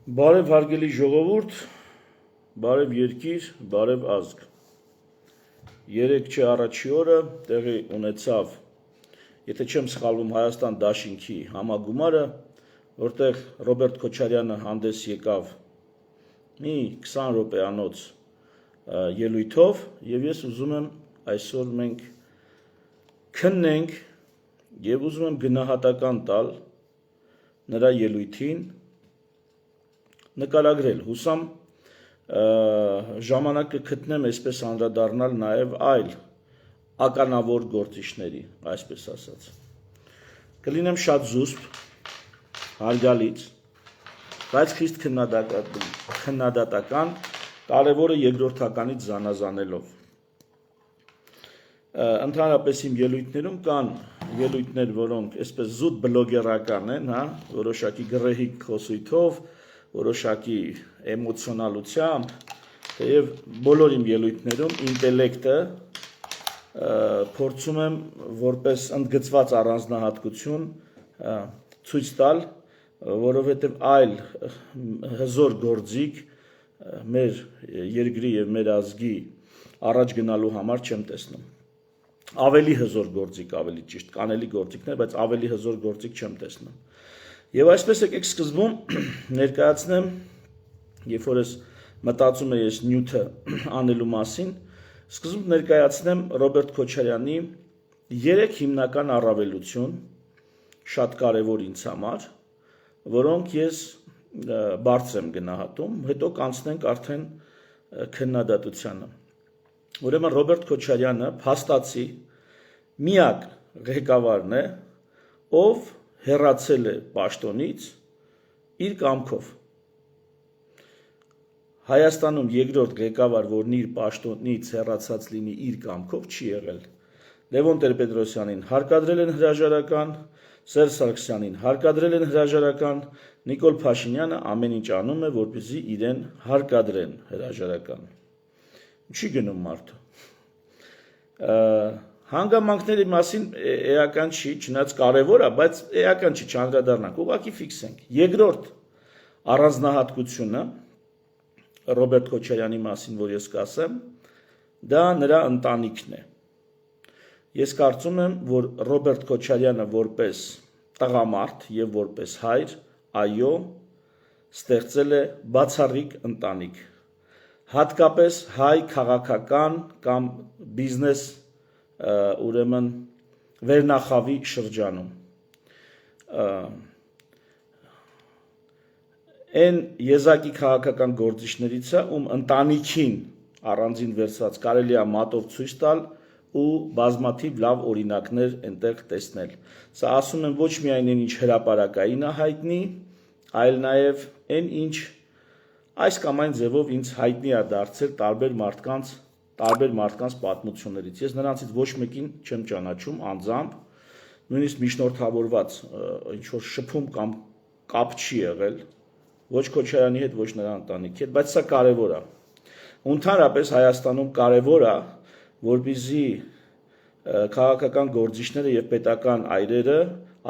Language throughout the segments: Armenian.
Բարև հարգելի ժողովուրդ, բարև երկիր, բարև ազգ։ Երեկ չէ առաջի օրը տեղի ունեցավ, եթե չեմ սխալվում, Հայաստան դաշինքի համագումարը, որտեղ Ռոբերտ Քոչարյանը հանդես եկավ մի 20 րոպեանոց ելույթով, եւ ես ուզում եմ այսօր մենք քննենք եւ ուզում եմ գնահատական տալ նրա ելույթին, նկարագրել, հուսամ ժամանակը գտնեմ այսպես անդրադառնալ նաև այլ ականավոր գործիչների, այսպես ասած։ Կլինեմ շատ զուսպ, հարգալից, բայց խիստ քննադատական, կարևորը երկրորդականից զանազանելով։ Ընդհանրապես իմ ելույթներում կան ելույթներ, որոնք այսպես զուտ բլոգերական են, որոշակի գռեհիկ խոսույթով, որոշակի էմոցիոնալությամբ, եւ բոլոր իմ ելույթներում ինտելեկտը փորձում եմ որպես ընդգծված առանձնահատկություն ցույց տալ, որովհետեւ այլ հզոր գործիք մեր երկրի եւ մեր ազգի առաջ գնալու համար չեմ տեսնում։ Ավելի հզոր գործիք, ավելի ճիշտ, կանելի գործիքներ, բայց ավելի հզոր գործիք չեմ տեսնում։ Եվ այսպես եկեք սկզբում ներկայացնեմ, երբ որ ես մտածում եմ ես նյութը անելու մասին, սկզբում ներկայացնեմ Ռոբերտ Քոչարյանի 3 հիմնական առավելություն, շատ կարևոր ինձ համար, որոնք ես բարձր եմ գնահատում, հետո կանցնենք արդեն քննադատությանը։ Ուրեմն Ռոբերտ Քոչարյանը փաստացի միակ ղեկավարն է, ով հեռացել է պաշտոնից իր կամքով։ Հայաստանում երկրորդ ղեկավար, որն իր պաշտոնից հեռացած լինի իր կամքով, չի եղել։ Լևոն Տեր-Պետրոսյանին հարկադրել են հրաժարական, Սերժ Սարգսյանին հարկադրել են հրաժարական, Նիկոլ Փաշինյանը ամեն ինչ անում է, որպեսզի իրեն հարկադրեն հրաժարական։ Չի գնում մարդը։ Հանգամանքների մասին էական չի, չնայած կարևոր է, բայց էական չի, չանդրադառնանք, ուղղակի ֆիքսենք։ Երկրորդ առանձնահատկությունը Ռոբերտ Քոչարյանի մասին, որ ես կասեմ, դա նրա ընտանիքն է։ Ես կարծում եմ, որ Ռոբերտ Քոչարյանը որպես տղամարդ եւ որպես հայր, այո, ստեղծել է բացառիկ ընտանիք, հատկապես հայ քաղաքական կամ բիզնես ուրեմն վերնախավի շրջանում։ Այն եզակի քաղաքական գործիչներից է, ում ընտանիքին առանձին վերցված կարելի է մատով ցույց տալ ու բազմաթիվ լավ օրինակներ այնտեղ տեսնել։ Սա ասում եմ ոչ միայն այն ինչ հրապարակային է հայտնի, այլ նաև այն ինչ այս կամ այն ձևով ինձ հայտնի է դարձել տարբեր մարդկանց պատմություններից։ Ես նրանցից ոչ մեկին չեմ ճանաչում անձամբ, նույնիսկ միջնորդավորված ինչ որ շփում կամ կապ չի եղել, ոչ Քոչարյանի հետ, ոչ նրա ընտանիքի հետ, բայց սա կարևոր է։ Ընդհանրապես Հայաստանում կարևոր է, որպեսզի քաղաքական գործիչները եւ պետական այրերը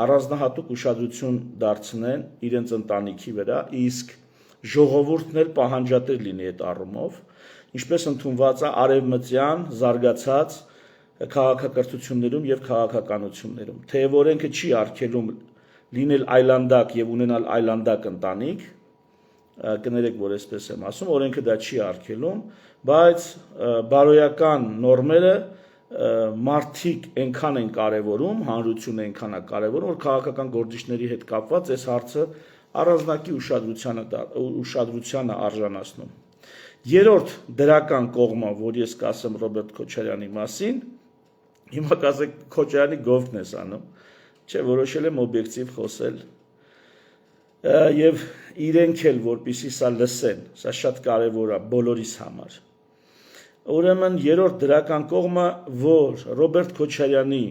առանձնահատուկ ուշադրություն դարձնեն իրենց ընտանիքի վրա, իսկ ժողովուրդն էլ պահանջատեր լինի այդ առումով, ինչպես ընդունված է արևմտյան զարգացած քաղաքակրթություններում եւ քաղաքականություններում։ Թեև օրենքը չի արգելում լինել այլանդակ եւ ունենալ այլանդակ ընտանիք, կներեք, որ այսպես եմ ասում, օրենքը դա չի արգելում, բայց բարոյական նորմերը մարդիկ այնքան են կարևորում, հանրությունը այնքան է կարևորում, որ քաղաքական գործիչների հետ կապված այս հարցը առանձնակի ուշադրության է արժանացնում։ Երրորդ դրական կողմը, որ ես կասեմ Ռոբերտ Քոչարյանի մասին, հիմա կասեք Քոչարյանի գովքն ես անում, չէ, որոշել եմ օբյեկտիվ խոսել, եւ իրենք էլ որպեսզի սա լսեն, սա շատ կարևոր է բոլորիս համար։ Ուրեմն երրորդ դրական կողմը, որ Ռոբերտ Քոչարյանի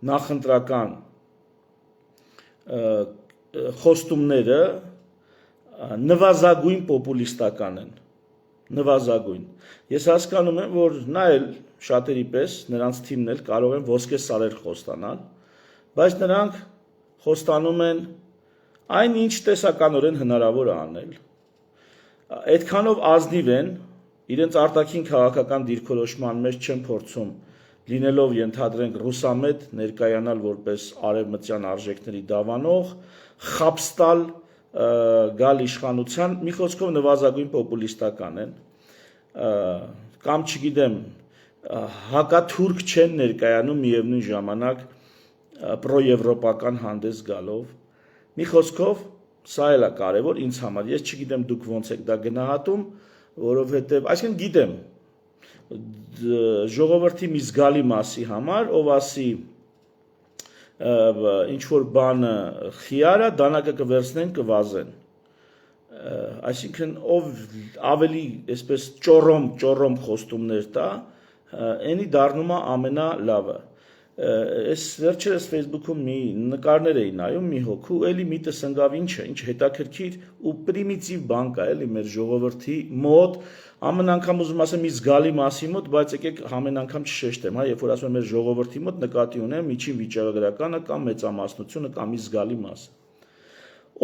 նախընտրական խոստումները նվազագույն պոպուլիստական են, նվազագույն։ Ես հասկանում եմ, որ նա էլ շատերի պես, նրանց թիմն էլ կարող են ոսկե սարեր խոստանալ, բայց նրանք խոստանում են այն ինչ տեսականորեն հնարավոր է անել։ Այդքանով ազնիվ են, իրենց արտաքին քաղաքական դիրքորոշման մեջ չեն փորձում լինելով ենթադրենք ռուսամետ ներկայանալ որպես արևմտյան արժեքների դավանող, խաբստալ գալ իշխանության, մի խոսքով նվազագույն պոպուլիստական են, կամ չգիտեմ, հակաթուրք չեն ներկայանում միևնույն ժամանակ պրոեվրոպական հանդես գալով, մի խոսքով սա էլ է կարևոր ինձ համար, ես չգիտեմ դուք ոնց եք դա գնահատում, որովհետև, այսինքն գիտեմ, ժողովրդի մի զգալի մասի համար, ով ասի ինչ-որ բանը խիարա, դանակը կվերցնեն, կվազեն, այսինքն ով ավելի այսպես ճոռոմ խոստումներ տա, այնի դառնում է ամենալավը, Ես վերջերս Facebook-ում մի նկարներ էի նայում մի հոգու, էլի միտը սնգավ ինչ հետաքրքիր ու պրիմիտիվ բան կա էլի մեր ժողովրդի մոտ, ամեն անգամ ուզում ասեմ մի զգալի մասի մոտ, բայց եկեք ամեն անգամ չշեշտեմ, հա, երբ որ ասում եմ մեր ժողովրդի մոտ նկատի ունեմ միջին վիճակագրականը կամ մեծամասնությունը կամ մի զգալի մասը։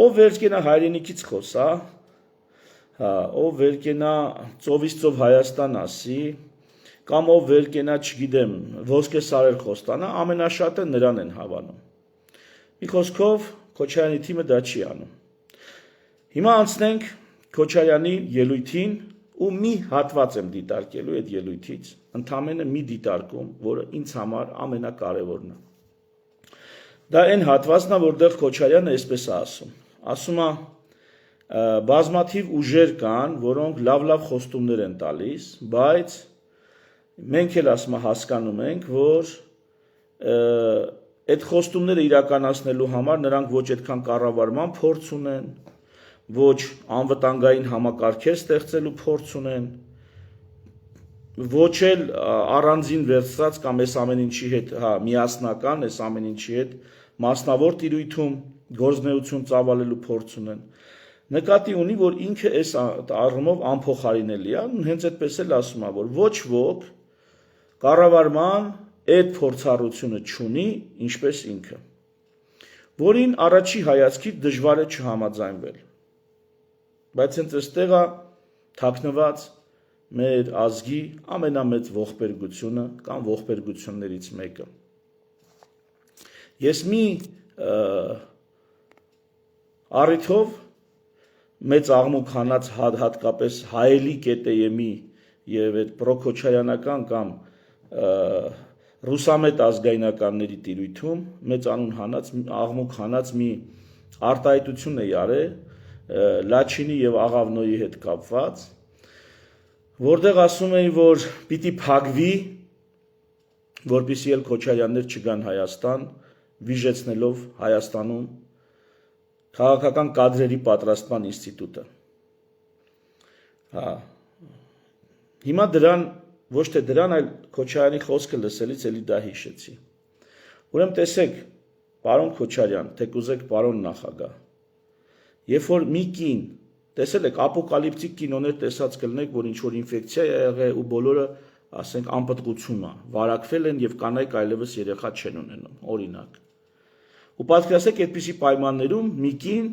Ով վերկենա հայրենիքից խոսա, հա, ով վերկենա ծովից ծով Հայաստան ասի, կամ ով վերկենա, չգիտեմ, ոսկե սարեր խոստանա, ամենաշատը նրան են հավանում։ Մի խոսքով Քոչարյանի թիմը դա չի անում։ Հիմա անցնենք Քոչարյանի ելույթին ու մի հատված եմ դիտարկելու այդ ելույթից, ընդամենը մի դիտարկում, որը ինձ համար ամենակարևորն է։ Դա այն հատվածն է, որտեղ Քոչարյանը այսպես է ասում է, բազմաթիվ ուժեր կան, որոնք լավ խոստումներ են տալիս, բայց մենք էլ ասում հասկանում ենք, որ այդ խոստումները իրականացնելու համար նրանք ոչ այդքան կառավարման փորձ ունեն, ոչ անվտանգային համակարգեր ստեղծելու փորձ ունեն, ոչ էլ առանձին վերցրած կամ այս ամեն ինչի հետ, հա, միասնական, այս ամեն ինչի հետ մասնավոր տիրույթում գործնեություն ծավալելու փորձ ունեն։ Նկատի ունի, որ ինքը այս առումով անփոխարինելի է, հենց այդպես էլ ասում է, որ ոչ ոք կառավարման այդ փորձառությունը չունի, ինչպես ինքը, որին առաջի հայացքից դժվար է չհամաձայնվել, բայց հենց այստեղ է թաքնված մեր ազգի ամենամեծ ողբերգությունը կամ ողբերգություններից մեկը։ Ես մի առիթով մեծ աղմուկ հանած հատկապես հայելի կետեյեմի եւ այդ պրոքոչարյանական կամ ռուսամետ ազգայնականների տիրույթում մեծ անուն հանած աղմուկ հանած մի արտահայտություն է արել Լաչինի եւ Աղավնոյի հետ կապված, որտեղ ասում էին, որ պիտի փակվի, որպեսզի էլ Քոչարյաններ չգան Հայաստան, վիժեցնելով Հայաստանում քաղաքական կադրերի պատրաստման ինստիտուտը։ Հա։ Հիմա դրան ոչ թե դրան, այլ Քոչարյանի խոսքը լսելից էլի դա հիշեցի։ Ուրեմն տեսեք, պարոն Քոչարյան, թե կուզեք պարոն նախագահ, երբ որ մի կին, տեսել եք ապոկալիպտիկ կինոներ տեսած կլինեք, որ ինչ որ ինֆեկցիա է եղել ու բոլորը, ասենք, անպտղություն է, վարակվել են եւ կանայք այլևս երեխա չեն ունենում, օրինակ։ Ու պատկերացրեք այդպիսի պայմաններում մի կին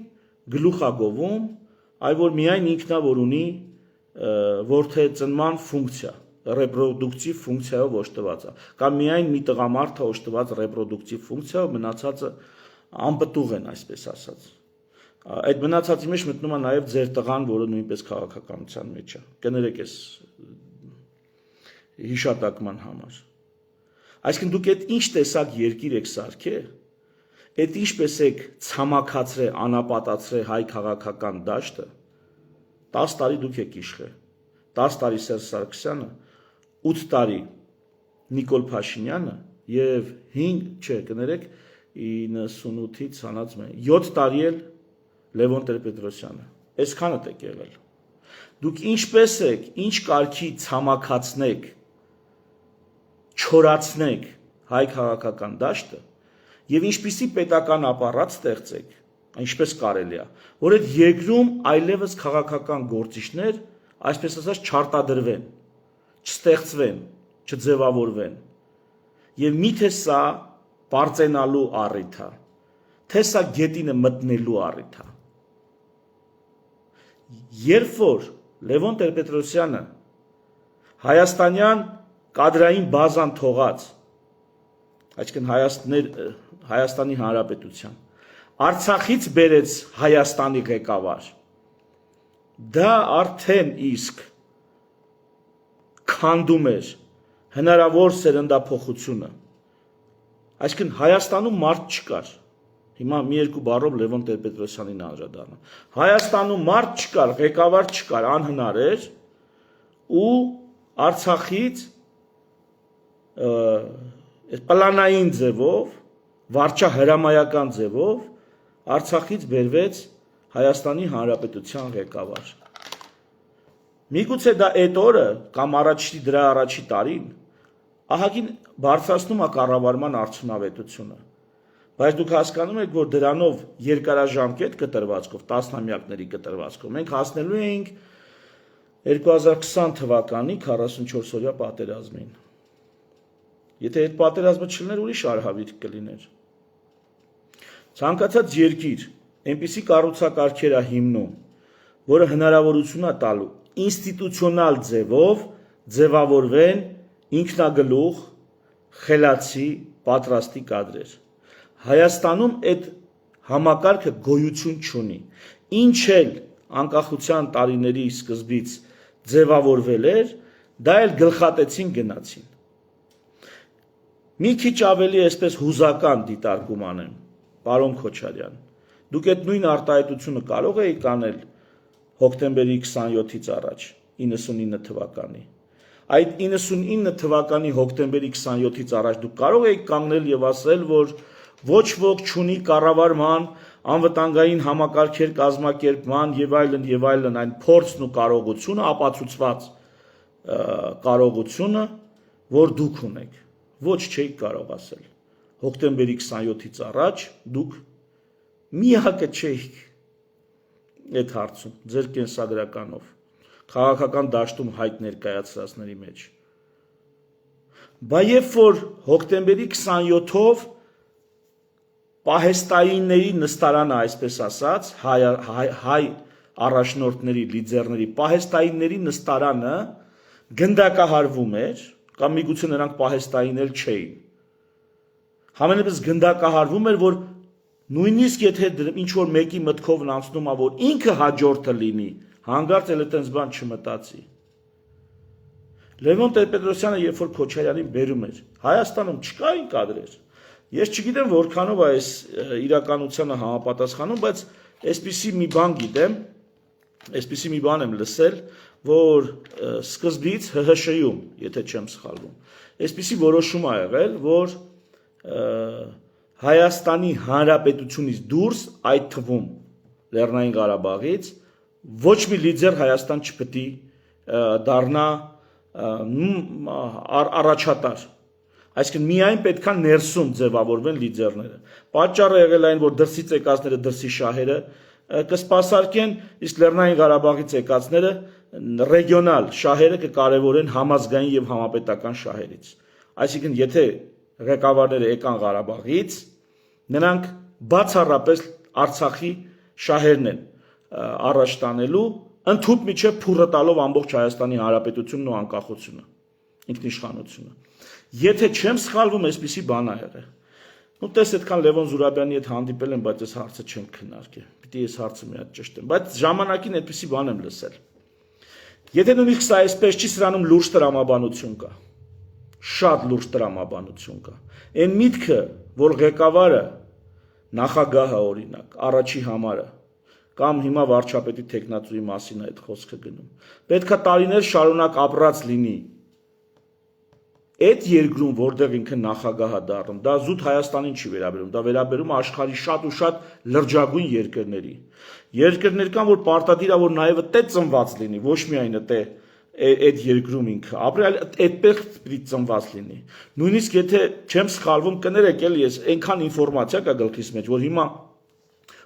գլուխ է գովում, այլ որ միայն ինքնա որ ունի որդեծնման ֆունկցիա, ռեպրոդուկտիվ ֆունկցիայով օժտված է, կամ միայն մի տղամարդ է օժտված ռեպրոդուկտիվ ֆունկցիայով, մնացածը անպտուղ են, այսպես ասած։ Այդ մնացածի մեջ մտնում է նաև ձեր տղան, որը նույնպես քաղաքականության մեջ է։ Կներեք այս հիշատակման համար։ Այսինքն դուք այդ ինչ տեսակ երկիր եք սարքել, այդ ինչպես եք ցամաքացրել, անապատացրել հայ քաղաքական դաշտը, 10 տարի դուք եք իշխել, 10 տարի Սերժ Սարգսյանը, 8 տարի Նիկոլ Փաշինյանը եւ 5, չէ, կներեք 98-ից հանած 7 տարի էլ Լևոն Տեր-Պետրոսյանը։ Այսքանը եք եղել։ Դուք ինչպես եք, ինչ կարգի ցամաքացնեք, չորացնեք հայ քաղաքական դաշտը եւ ինչպիսի պետական ապարատ ստեղծեք, ինչպես կարելի է, որ այդ երկրում այլևս քաղաքական գործիչներ, այսպես ասած, չարտադրվեն, չստեղծվեն, չձևավորվեն։ Եվ միթե սա բարձենալու առիթ է, թե սա գետինը մտնելու առիթ է։ Երբ որ Լևոն Տեր-Պետրոսյանը հայաստանյան կադրային բազան թողած, այսինքն Հայաստանի Հանրապետության, Արցախից բերեց Հայաստանի ղեկավար, դա արդեն իսկ քանդում էր հնարավոր սերնդափոխությունը, այսինքն Հայաստանում մարդ չկար, հիմա մի երկու բառով Լևոն Տեր-Պետրոսյանին անդրադառնամ, Հայաստանում մարդ չկար, ղեկավար չկար, անհնար էր ու Արցախից պլանային ձևով, վարչահրամայական ձևով Արցախից բերվեց Հայաստանի Հանրապետության ղեկավար։ Միգուցե դա այդ օրը կամ դրա առաջի տարին ահագին բարձրացնում է կառավարման արդյունավետությունը, բայց դուք հասկանում եք, որ դրանով երկարաժամկետ կտրվածքով, տասնամյակների կտրվածքով մենք հասնելու էինք 2020 թվականի 44-օրյա պատերազմին։ Եթե այդ պատերազմը չլիներ, ուրիշ արհավիրք կլիներ։ Ցանկացած երկիր այնպիսի կառուցակարգեր է հիմնում, որը հնարավորություն է տալու ինստիտուցիոնալ ձևով ձևավորվեն ինքնագլուխ, խելացի, պատրաստի կադրեր։ Հայաստանում այդ համակարգը գոյություն չունի։ Ինչ էլ անկախության տարիների սկզբից ձևավորվել էր, դա էլ գլխատեցին գնացին։ Մի քիչ ավելի այսպես հուզական դիտարկում անեմ, պարոն Քոչարյան, դուք այդ նույն արտահայտությունը կարող եք անել հոկտեմբերի 27-ից առաջ, 99 թվականի։ Այդ 99 թվականի հոկտեմբերի 27-ից առաջ դուք կարող եք կանգնել եւ ասել, որ ոչ ոք չունի կառավարման, անվտանգային համակարգեր կազմակերպման եւ այլն այն փորձն ու կարողությունը, ապացուցված կարողությունը, որ դուք ունեք։ Ոչ չէիք կարող ասել։ Հոկտեմբերի 27-ից առաջ դուք միակը չէիք այդ հարցում, ձեր կենսագրականով, քաղաքական դաշտում հայտ ներկայացրածների մեջ։ Բայց երբ որ հոկտեմբերի 27-ով պահեստայինների նստարանը, այսպես ասած, հայ առաջնորդների, լիդերների, պահեստայինների նստարանը գնդակահարվում էր, կամ միգուցե նրանք պահեստային էլ չէին։ Համենայնիվս գնդակահարվում էր, որ նույնիսկ եթե ինչ-որ մեկի մտքով անցնում է, որ ինքը հաջորդը լինի, հանկարծ էլ այդպես բան չմտածի։ Լևոն Տեր-Պետրոսյանը, երբ որ Քոչարյանին բերում էր, Հայաստանում չկային կադրեր։ Ես չգիտեմ որքանով է այս իրականությանը համապատասխանում, բայց այսպիսի մի բան գիտեմ, այսպիսի մի բան եմ լսել, որ սկզբից ՀՀՇ-ում, եթե չեմ սխալվում, այսպիսի որոշում ա եղել, որ Հայաստանի Հանրապետությունից դուրս, այդ թվում Լեռնային Ղարաբաղից, ոչ մի լիդեր Հայաստան չպետք է դառնա առաջատար։ Այսինքն միայն պետք է ներսում ձևավորվեն լիդերները։ Պատճառը եղել այն, որ դրսից եկածները, դրսի շահերը կսպասարկեն, իսկ Լեռնային Ղարաբաղից եկածները ռեգիոնալ շահերը կկարևորեն համազգային եւ համապետական շահերից։ Այսինքն եթե ղեկավարները եկան Ղարաբաղից, նրանք բացառապես Արցախի շահերն են առաջ տանելու, ընդհուպ միջև փուռը տալով ամբողջ Հայաստանի Հանրապետությունն ու անկախությունը, ինքնիշխանությունը։ Եթե չեմ սխալվում, այսպիսի բան ա եղել։ Ну տես այդքան Լևոն Զուրաբյանի հետ հանդիպել եմ, բայց այս հարցը չեմ քննարկել։ Պիտի այս հարցը մի հատ ճշտեմ, բայց ժամանակին այդպիսի բան եմ լսել։ Եթե նույնիսկ սա այսպես չի, սրանում լուրջ տրամաբանություն կա։ Շատ լուրջ տրամաբանություն կա։ Այն միտքը, որ ղեկավարը, նախագահը օրինակ, առաջի համարը կամ հիմա վարչապետի տեխնացուի մասին է այդ խոսքը գնում։ Պետքա տարիներ շարունակ ապրած լինի։ Այդ երկրում, որտեղ ինքը նախագահ է դառնում, դա զուտ Հայաստանին չի վերաբերում, դա վերաբերում է աշխարհի շատ ու շատ լրջագույն երկրների։ Երկրներ կան, որ պարտադիր է, որ նաև այդտեղ ծնված լինի, ոչ միայն այդ երկրում ինքը, ապրել այդտեղ պիտի ծնված լինի։ Նույնիսկ եթե չեմ սխալվում, կներեք էլի, ես այնքան ինֆորմացիա կա գլխիս մեջ, որ հիմա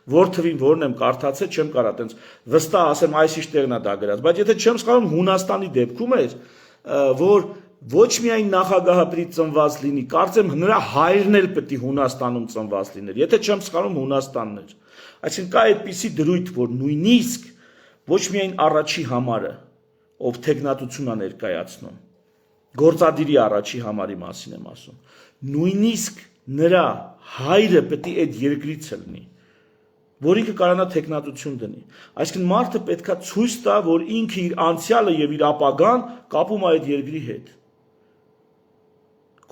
որ թվին որն եմ կարդացել, չեմ կարա տենց վստահ ասեմ այս ինչ տեղն է դա գրած, բայց եթե չեմ սխալվում, Հունաստանի դեպքում էր, որ ոչ միայն նախագահապետի ծնված լինի, կարծեմ նրա հայրն էլ պետք է Հունաստանում ծնված լիներ, եթե չեմ սխալվում Հունաստանն էր։ Այսինքն կա այդպիսի դրույթ, որ նույնիսկ ոչ միայն առաջի համարը, ով թեկնածություն է ներկայացնում, գործադիրի առաջի համարի մասին եմ ասում, նույնիսկ նրա հայրը պետք է այդ երկրից լինի, որ ինքը կարողանա թեկնածություն դնի։ Այսինքն մարդը պետքա ցույց տա, որ ինքը իր անցյալը եւ իր ապագան կապում է այդ երկրի հետ։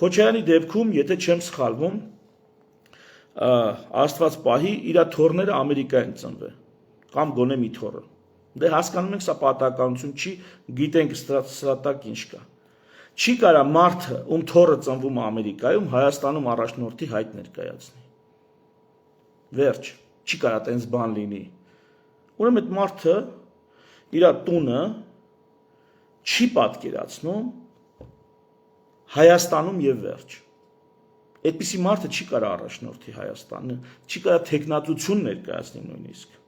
Քոչարյանի դեպքում, եթե չեմ սխալվում, Աստված պահի, իր թոռները Ամերիկա են ծնվել, կամ գոնե մի թոռը։ Դե հասկանում ենք, սա պատահականություն չի, գիտենք ստրատակ ինչ կա։ Չի կարա մարդը, ում թոռը ծնվում է Ամերիկայում, Հայաստանում առաջնորդի հայտ ներկայացնի։ Վերջ, չի կարա տենց բան լինի։ Ուրեմն այդ մարդը իր տունը չի պատկերացնում Հայաստանում եւ վերջ։ Այդպիսի մարդը չի կարա առաջնորդի Հայաստանը, չի կարա թեկնածություն ներկայացնի նույնիսկ։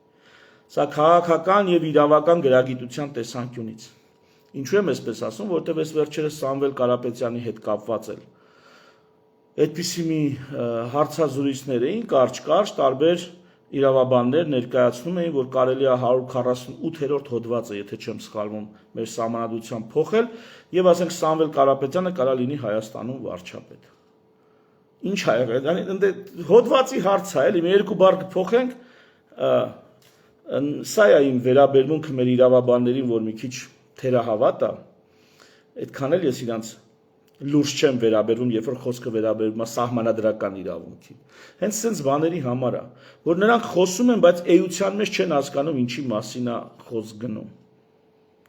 Սա քաղաքական եւ իրավական գրագիտության տեսանկյունից։ Ինչու եմ այսպես ասում, որտեղ այս վերջերս Սամվել Կարապետյանի հետ կապված էլ այդպիսի մի հարցազրույցներ էին, կարճ տարբեր իրավաբաններ ներկայացնում էին, որ կարելի է 148-րդ հոդվածը, եթե չեմ սխալվում, մեր սահմանադրության փոխել եւ ասենք Սամվել Կարապետյանը կարա լինի Հայաստանում վարչապետ։ Ինչ ա եղել, հոդվածի հարց է, էլի, մի երկու բառ կփոխենք, սա է իմ վերաբերմունքը մեր իրավաբաններին, որ մի քիչ թերահավատ է, այդքան էլ ես իրանց լուրջ չեմ վերաբերվում, երբ որ խոսքը վերաբերվում է սահմանադրական իրավունքին։ Հենց sense բաների համար է, որ նրանք խոսում են, բայց էության մեջ չեն հասկանում ինչի մասին է խոսք գնում։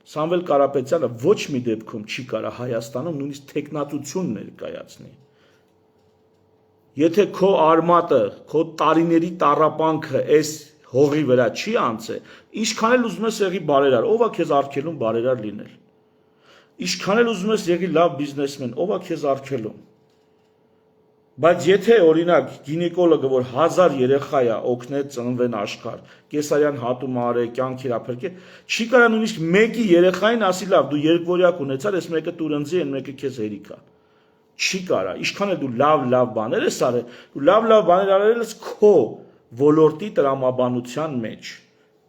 Սամվել Կարապետյանը ոչ մի դեպքում չի կարա Հայաստանում նույնիսկ թեկնածություն ներկայացնի։ Եթե քո արմատը, քո տարիների տառապանքը այս հողի վրա չի անցել, ինչքան էլ ուզում ես եղի բարերար, ով է քեզ արգելում բարերար լինել։ Ինչքան էլ ուզում ես եղի լավ բիզնեսմեն, ով է քեզ արգելում։ Բայց եթե օրինակ գինեկոլոգը, որ 1000 երեխա է օգնել ծնվեն աշխարհ, կեսարյան հատում արե, կյանք իրափրկե, չի կարա նույնիսկ մեկի երեխային ասի լավ, դու երկվորյակ ունեցար, այս մեկը տուրընձի, այն մեկը քեզ հերիք է։ Չի կարա, ինչքան է դու լավ բաներ ես արել, դու լավ բաներ արել ես քո ոլորտի տրամաբանության մեջ,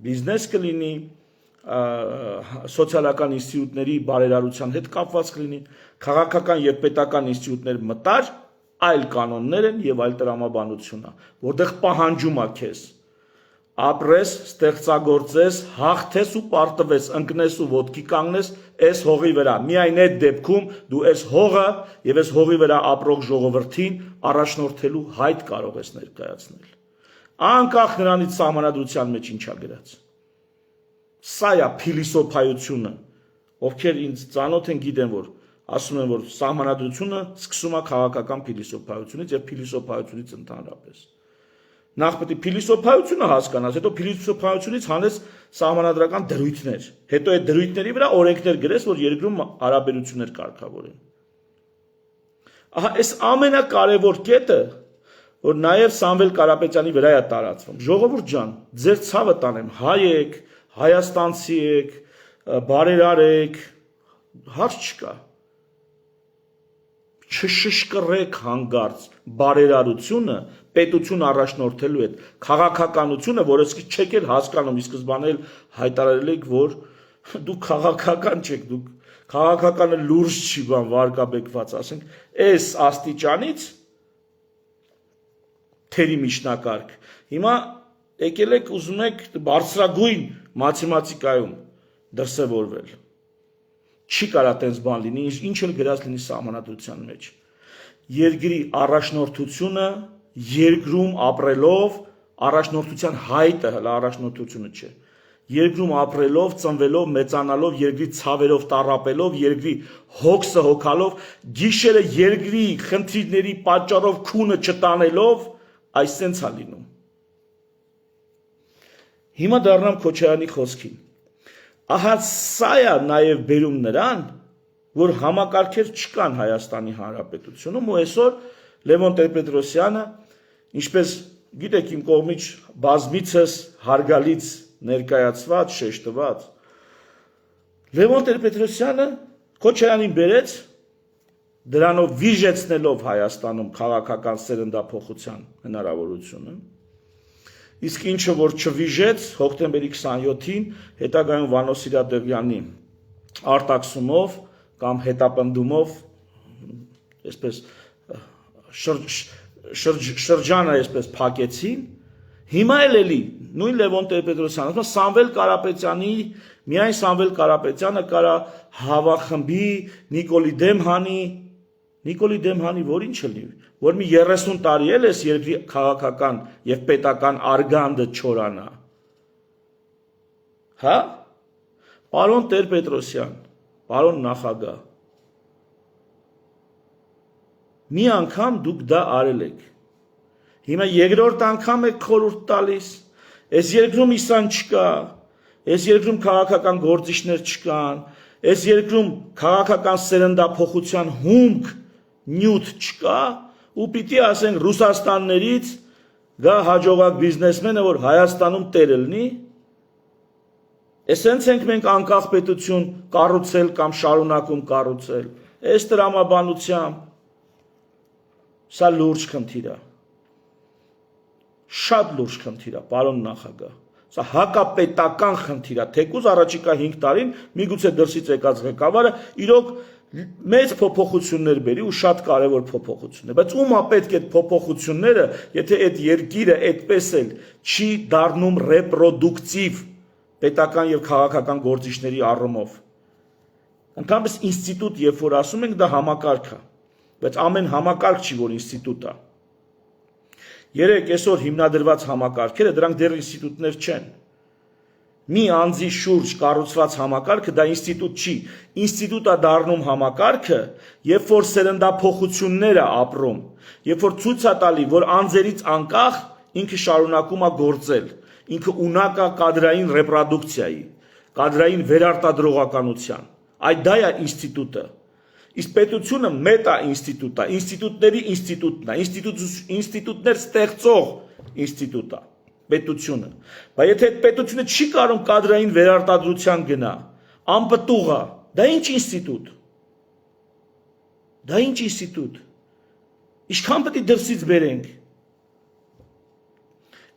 բիզնես կլինի, սոցիալական ինստիտուտների բարերարության հետ կապված կլինի, քաղաքական եւ պետական ինստիտուտներ մտար, այլ կանոններ են եւ այլ տրամաբանություն է, որտեղ պահանջում է քեզ ապրես, ստեղծագործես, հաղթես ու պարտվես, ընկնես ու ոտքի կանգնես այս հողի վրա։ Միայն այդ դեպքում դու այս հողը եւ այս հողի վրա ապրող ժողովրդին առաջնորդելու հայտ կարող ես ներկայացնել։ Անկախ նրանից սահմանադրության մեջ ինչա գրած։ Սա է փիլիսոփայությունը, ովքեր ինձ ծանոթ են գիտեն, որ ասում են, որ սահմանադրությունը սկսում է քաղաքական փիլիսոփայությունից եւ փիլիսոփայությունից ընդհանրապես։ Նախ պետք է փիլիսոփայությունը հասկանաս, հետո փիլիսոփայությունից հանես սահմանադրական դրույթներ, հետո այդ դրույթների վրա օրենքներ գրես, որ երկրում հարաբերություններ կարգավորեն։ Ահա այս ամենակարևոր կետը, որ նաև Սամվել Կարապետյանի վրա է տարածվում։ Ժողովուրդ ջան, ձեր ցավը տանեմ, հայ եք, հայաստանցի եք, բարերար եք, հարց չկա։ Չշշկռեք հանգարց բարերարությունը պետություն առաջնորդելու հետ քաղաքականությունը, որ እስኪ չեք էլ հասկանում, ի սկզբանե էլ հայտարարել եք, որ դուք քաղաքական չեք, դուք քաղաքականը լուրջ չի բան վարկաբեկված, ասենք, այս աստիճանից թերի միջնակարգ։ Հիմա եկել եք ուզում եք բարձրագույն մաթեմատիկայում դրսևորվել։ Չի կարա տենց բան լինի, ինչ էլ գրած լինի սահմանադրության մեջ։ Երկրի առաջնորդությունը երկրում ապրելով, առաջնորդության հայտը հələ առաջնորդությունը չէ։ Երկրում ապրելով, ծնվելով, մեծանալով, երկրի ցավերով տառապելով, երկրի հոգսը հոգալով, գիշերը երկրի խնդիրների պատճառով քունը չտանելով, այսպես է լինում։ Հիմա դառնամ Քոչարյանի խոսքին։ Ահա սա է նաև բերում նրան, որ համակարգեր չկան Հայաստանի Հանրապետությունում ու այսօր Լևոն Տեր-Պետրոսյանը, ինչպես գիտեք իմ կողմից բազմիցս հարգալից ներկայացված, շեշտված, Լևոն Տեր-Պետրոսյանը Քոչարյանին բերեց դրանով վիժեցնելով Հայաստանում քաղաքական սերնդափոխության հնարավորությունը, իսկ ինչը որ չվիժեց հոկտեմբերի 27-ին հետագայում Վանո Սիրադեղյանի արտաքսումով կամ հետապնդումով այսպես շրջանը այսպես փակեցին, հիմա էլի նույն Լևոն Տեր-Պետրոսյանը, Սամվել Կարապետյանի, միայն Սամվել Կարապետյանը կարա հավախմբի, Նիկոլի դեմ հանի, որ ինչ լինի, որ մի 30 տարի էլ էս երկրի քաղաքական եւ պետական արգանդը չորանա։ Հա? Պարոն Տեր-Պետրոսյան, պարոն նախագահ, մի անգամ դուք դա արել եք։ Հիմա երկրորդ անգամ եք խորհուրդ տալիս, այս երկրում իսան չկա, այս երկրում քաղաքական գործիչներ չկան, այս երկրում քաղաքական սերնդափոխության հումք, նյութ չկա, ու պիտի ասենք Ռուսաստաններից գա հաջողակ բիզնեսմենը, որ Հայաստանում տերը լինի, Էսենց ենք մենք անկախ պետություն կառուցել կամ շարունակում կառուցել, այս տրամաբանությամբ, սա լուրջ խնդիր է, շատ լուրջ խնդիր է, պարոն նախագահ, սա հակապետական խնդիր է, թեկուզ առաջիկա 5 տարին միգուցե դրսից եկած ղեկավարը իրոք մեծ փոփոխություններ բերի ու շատ կարևոր փոփոխություններ, բայց ում է պետք այդ փոփոխությունները, եթե այդ երկիրը այդպես էլ չի դառնում ռեպրոդուկտիվ պետական եւ քաղաքական գործիչների առումով։ Ընդհանրապես ինստիտուտ, երբ որ ասում ենք, դա համակարգ է, բայց ամեն համակարգ չի, որ ինստիտուտ է։ Երեք այսօր հիմնադրված համակարգերը դրանք դեռ ինստիտուտներ չեն։ Մի անձի շուրջ կառուցված համակարգը դա ինստիտուտ չի։ Ինստիտուտ է դառնում համակարգը, երբ որ սերնդափոխություններ է ապրում, երբ որ ցույց է տալի, որ անձերից անկախ ինքը շարունակում է գործել, ինքը ունակ է կադրային ռեպրոդուկցիայի, կադրային վերարտադրողականության։ Այդ դա է ինստիտուտը։ Իսկ պետությունը մետա ինստիտուտ է, ինստիտուտների ինստիտուտն է, ինստիտուտներ ստեղծող ինստիտուտ է, պետությունը։ Բայց եթե այդ պետությունը չի կարող կադրային վերարտադրության գնա, անպտուղ է, դա ինչ ինստիտուտ։ Դա ինչ ինստիտուտ։ Ինչքան պետք է դրսից բերենք։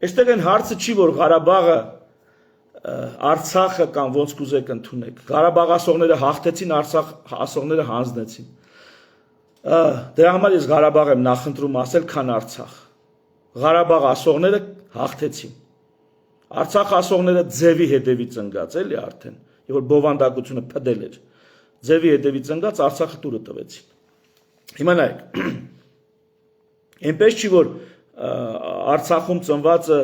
Այստեղ այն հարցը չի, որ Ղարաբաղը, Արցախը կամ ոնց կուզեք ընդունեք։ Ղարաբաղ ասողները հաղթեցին, Արցախ ասողները հանձնեցին։ Դրա համար ես Ղարաբաղ եմ նախընտրում ասել, քան Արցախ։ Ղարաբաղ ասողները հաղթեցին։ Արցախ ասողները ձևի հետևից ընկած էլի արդեն, եւ որ բովանդակությունը փդել էր։ Ձևի հետևից ընկած Արցախը տուրը տվեցին։ Հիմա նայեք։ Այնպես չի, որ Արցախում ծնվածը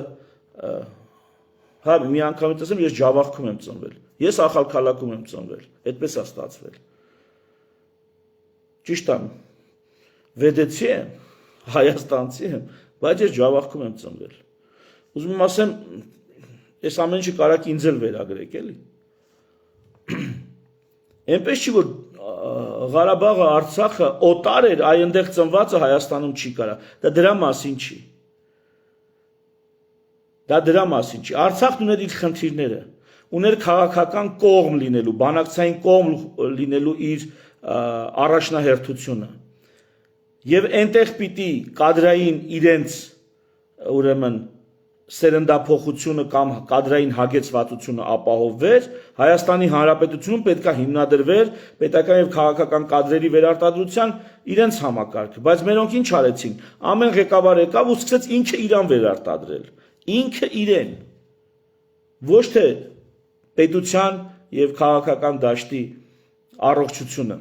հա մի անգամից ասեմ ես Ջավախքում եմ ծնվել, ես Ախալքալաքում եմ ծնվել, այդպես է ստացվել։ Ճիշտ է, վեդեցի եմ, հայաստանցի եմ, բայց ես Ջավախքում եմ ծնվել։ Ուզում եմ ասեմ, այս ամեն ինչը կարաք ինձ էլ վերագրեք, էլի։ Այնպես չի, որ Ղարաբաղը, Արցախը օտար էր, այնտեղ ծնվածը Հայաստանում չի կարա։ Դա դրա մասին չի։ Դա դրա մասին չի։ Արցախն ուներ իր խնդիրները, ուներ քաղաքական կողմ լինելու, բանակցային կողմ լինելու իր առաջնահերթությունը։ Եվ այնտեղ պիտի կադրային իրենց ուրեմն սերնդափոխությունը կամ կադրային հագեցվածությունը ապահովվեր, Հայաստանի Հանրապետությունում պետք է հիմնադրվեր պետական եւ քաղաքական կադրերի վերարտադրության իրենց համակարգը, բայց մերոնք ինչ արեցին։ Ամեն ղեկավար եկավ ու սկսեց ինքը իրան վերարտադրել։ Ինքը իրեն, ոչ թե պետության եւ քաղաքական դաշտի առողջությունը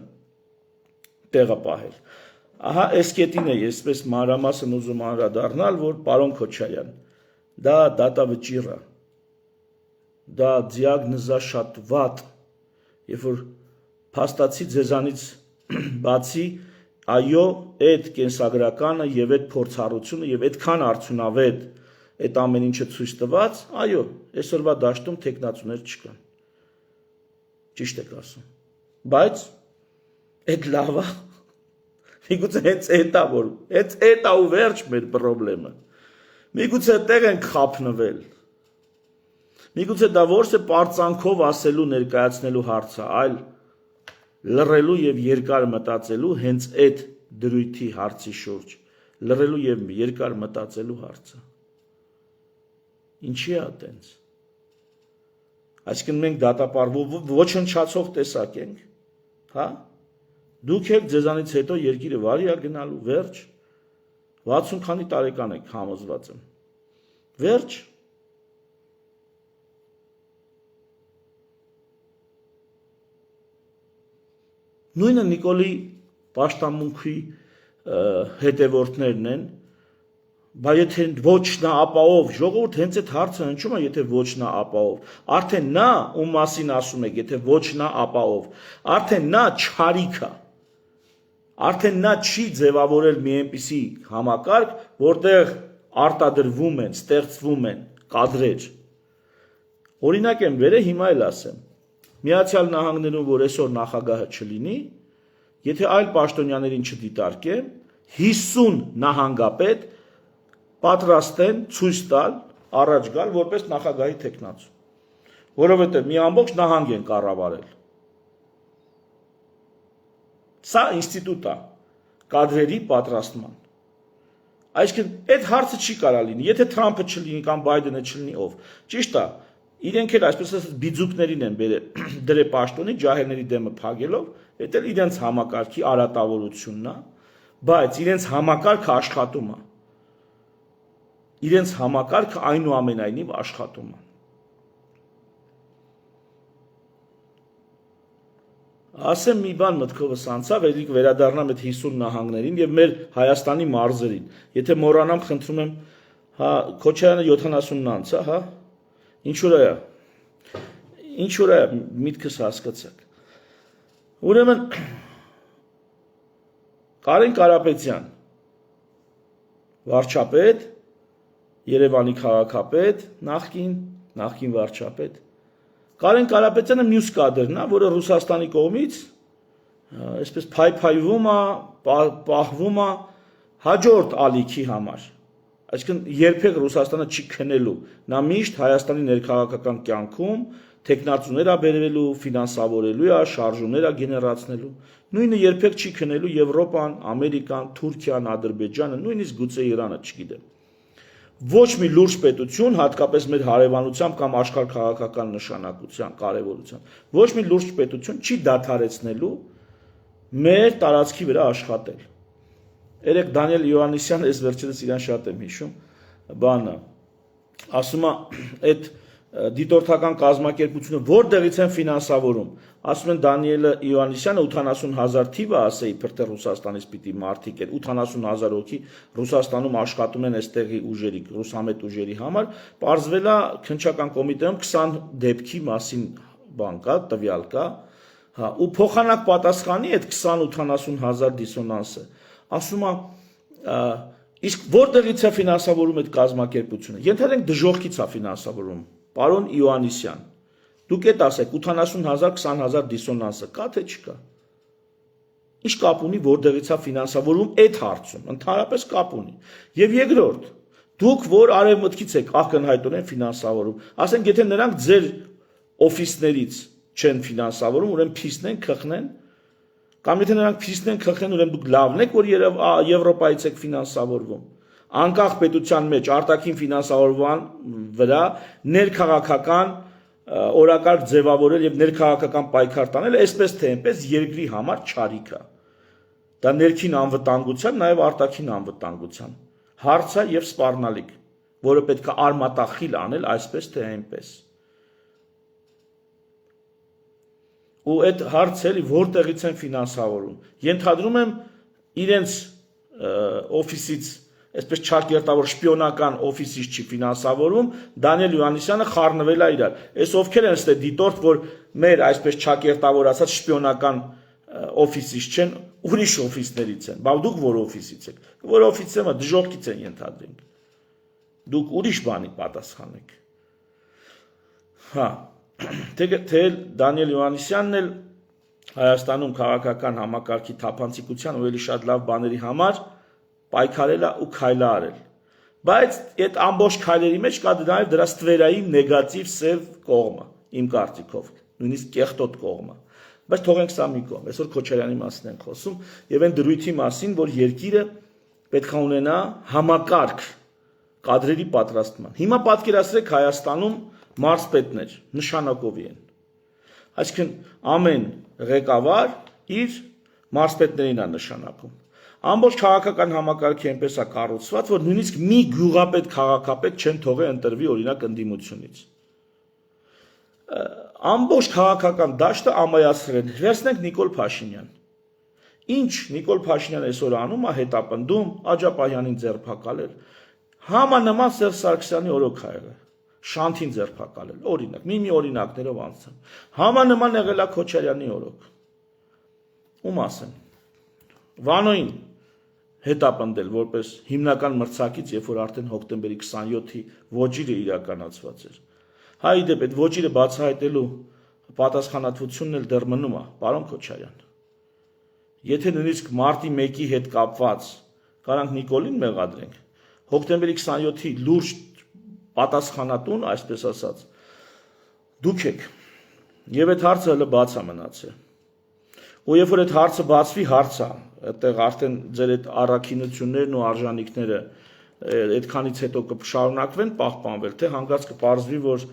տեղը պահել։ Ահա այս կետին է ես պես մանրամասն ուզում անդրադառնալ, որ պարոն Քոչարյան, դա դատավճիռ է, դա դիագնոզաշատված, երբ որ փաստացի ձեզանից բացի, այո, այդ կենսագրականը եւ այդ փորձառությունը եւ այդքան արդյունավետ այդ ամեն ինչը ցույց տված, այո, այսօրվա դաշտում տեխնացուներ չկան։ Ճիշտ եք ասում։ Բայց այդ լավա միգուցե հենց էտա որ, հենց էտա ու վերջ մեր խնդրեմը։ Միգուցե տեղ ենք խափնվել։ Միգուցե դա ոչ թե պարծանքով ասելու ներկայացնելու հարց է, այլ լռելու եւ երկար մտածելու հենց այդ դրույթի հարցի շուրջ, լռելու եւ երկար մտածելու հարցը։ Ինչի է այտենց։ Այսինքն մենք դատապարտվող ոչնչացող տեսակ ենք, հա։ Դուք եք ձեզանից հետո երկիրը վարի է գնալու, վերջ, 60 քանի տարեկան եք համոզված եմ, վերջ, նույնը Նիկոլի պաշտամունքի հետևորդներն են, բայց եթե ոչ նա ապահով, ժողովուրդ հենց այդ հարցը հնչում է, եթե ոչ նա ապահով, արդեն նա ում մասին ասում եք, եթե ոչ նա ապահով, արդեն նա չարիք է, արդեն նա չի ձևավորել մի այնպիսի համակարգ, որտեղ արտադրվում են, ստեղծվում են կադրեր։ Օրինակ եմ վերել, հիմա էլ ասեմ, Միացյալ Նահանգներում, որ այսօր նախագահը չլինի, եթե այլ պաշտոնյաներին չդիտարկեմ, 50 նահանգապետ պատրաստ են ցույց տալ, առաջ գալ, որպես նախագահի թեկնածու, որովհետև մի ամբողջ նահանգ են կառավարել։ Սա ինստիտուտ է կադրերի պատրաստման։ Այսինքն այդ հարցը չի կարա լինի, եթե Թրամփը չլինի կամ Բայդենը չլինի ով։ Ճիշտ է, իրենք էլ այսպես ասած բիձուկներին են դրել պաշտոնի ջահելների դեմը փագելով, դա էլ իրենց համակարգի արատավորությունն է, բայց իրենց համակարգը աշխատում է։ Իրենց համակարգը այնուամենայնիվ աշխատում է։ Ասեմ մի բան մտքովս անցավ, ելիք վերադառնամ այդ 50 նահանգներին եւ մեր Հայաստանի մարզերին։ Եթե մոռանամ, խնդրում եմ, հա, Քոչարյանը 70-ն անց է, հա։ Ինչ որ է, միտքս հասկացաք։ Ուրեմն Կարեն Կարապետյան, վարչապետ, Երևանի քաղաքապետ, նախկին վարչապետ։ Կարեն Կարապետյանը մյուս կադրն է, որը Ռուսաստանի կողմից այսպես փայփայվում է, պահվում է հաջորդ ալիքի համար։ Այսինքն երբեք Ռուսաստանը չի քնելու, նա միշտ Հայաստանի ներքաղաքական կյանքում տեխնացուներ է բերելու, ֆինանսավորելու է, շարժումներ է գեներացնելու։ Նույնը երբեք չի քնելու Եվրոպան, Ամերիկան, Թուրքիան, Ադրբեջանը, նույնիսկ գուցե Իրանը, չգիտեմ։ Ոչ մի լուրջ պետություն, հատկապես մեր հարևանությամբ կամ աշխարհաքաղաքական նշանակության, կարևորության, ոչ մի լուրջ պետություն չի դադարեցնելու մեր տարածքի վրա աշխատել։ Երեք Դանիել Յոհաննիսյանը, ես վերջերս իրան շատ եմ հիշում, բանը, ասում է, այդ դիտորդական կազմակերպությունը որտեղից են ֆինանսավորում։ Ասում են Դանիել Յոհաննիսյանը 80,000 թիվը ասեի, բրտե Ռուսաստանից պիտի մարդիկ են, 80,000 հոգի Ռուսաստանում աշխատում են այստեղի ուժերի, ռուսամետ ուժերի համար, պարզվել է քննչական կոմիտեում 20 դեպքի մասին բան կա, տվյալ կա, հա, ու փոխանակ պատասխանի այդ 20-80,000 դիսոնանսը։ Ասում է, իսկ որտեղից է ֆինանսավորում այդ կազմակերպությունը։ Ենթադրենք դժոխքից է ֆինանսավորում։ Պարոն Յոհաննիսյան, դուք եք ասեք 80,000, 20,000 դիսոնանսը կա թե չկա։ Ինչ կապ ունի որտեղից է ֆինանսավորում այդ հարցում, ընդհանրապես կապ ունի։ Եվ երկրորդ, դուք որ արևմուտքից եք ակնհայտորեն ֆինանսավորում, ասենք եթե նրանք ձեր օֆիսներից չեն ֆինանսավորում, ուրեմն փիստեն, քխնեն, կամ եթե նրանք փիստեն, քխեն, ուրեմն դուք լավն եք, որ Եվրոպայից եք ֆինանսավորվում։ Անկախ պետության մեջ արտաքին ֆինանսավորման վրա ներքաղաքական օրակարգ ձևավորել եւ ներքաղաքական պայքար տանել, այսպես թե այնպես երկրի համար չարիք է։ Դա ներքին անվտանգության, նաեւ արտաքին անվտանգության հարց է եւ սպառնալիք, որը պետք է արմատախիլ անել այսպես թե այնպես։ Ու այդ հարցը էլի որտեղից են ֆինանսավորում։ Ենթադրում եմ իրենց օֆիսից այսպես չակերտավոր շպիոնական օֆիսից չի ֆինանսավորում, Դանիել Յոհաննիսյանը խառնվել է իրար։ Այս ովքեր են ստե դիտորդ, որ մեր այսպես չակերտավոր ասած շպիոնական օֆիսից չեն, ուրիշ օֆիսներից են։ Բայց դուք որ օֆիսից եք։ Որ օֆիսը մա դժոխքից են ենթադրենք։ Դուք ուրիշ բանի պատասխանեք։ Հա, թե Դանիել Յոհաննիսյանն էլ Հայաստանում քաղաքական համակարգի թափանցիկության ու էլի շատ լավ բաների համար պայքարել է ու քայլ արել։ Բայց այդ ամբողջ քայլերի մեջ կա նաև դրա ստվերային նեգատիվ սև կողմը, իմ կարծիքով, նույնիսկ կեղտոտ կողմը։ Բայց թողենք սա մի կողմ, այսօր Քոչարյանի մասին ենք խոսում եւ այն դրույթի մասին, որ երկիրը պետք է ունենա համակարգ կադրերի պատրաստման։ Հիմա պատկերացրեք Հայաստանում մարզպետներ նշանակովի են։ Այսինքն ամեն ղեկավար իր մարզպետներին է նշանակում։ Ամբողջ քաղաքական համակարգը այնպես է կառուցված, որ նույնիսկ մի գյուղապետ, քաղաքապետ չեն թողել ընտրվի օրինակ ընդդիմությունից։ Ամբողջ քաղաքական դաշտը ամայացրել են։ Վերցնենք Նիկոլ Փաշինյան։ Ինչ Նիկոլ Փաշինյանը այսօր անում է հետապնդում, Աջապահյանին ձերբակալել, համանման Սերժ Սարգսյանի օրոք ա եղել, Շանթին ձերբակալել, օրինակ, մի օրինակներով անցան։ Համանման եղել է Քոչարյանի օրոք։ Ում ասեմ։ Վանոյին հետապնդել որպես հիմնական մրցակից, երբ որ արդեն հոկտեմբերի 27-ի ոճիրը իրականացված էր։ Հայ դեպ այդ ոճիրը բացահայտելու պատասխանատվությունն էլ դեռ մնում է, պարոն Քոչարյան։ Եթե նույնիսկ մարտի 1-ի հետ կապված կարանք Նիկոլին մեղադրենք, հոկտեմբերի 27-ի լուրջ պատասխանատուն, այսպես ասած, դուք եք։ Եվ այդ հարցը հələ բաց է մնացել։ Ու երբ որ այդ հարցը բացվի, հարց է, այդտեղ արդեն ձեր այդ առաքինություններն ու արժանինքները այդքանից հետո կշարունակվեն պահպանվել, թե հանկարծ կպարզվի, որ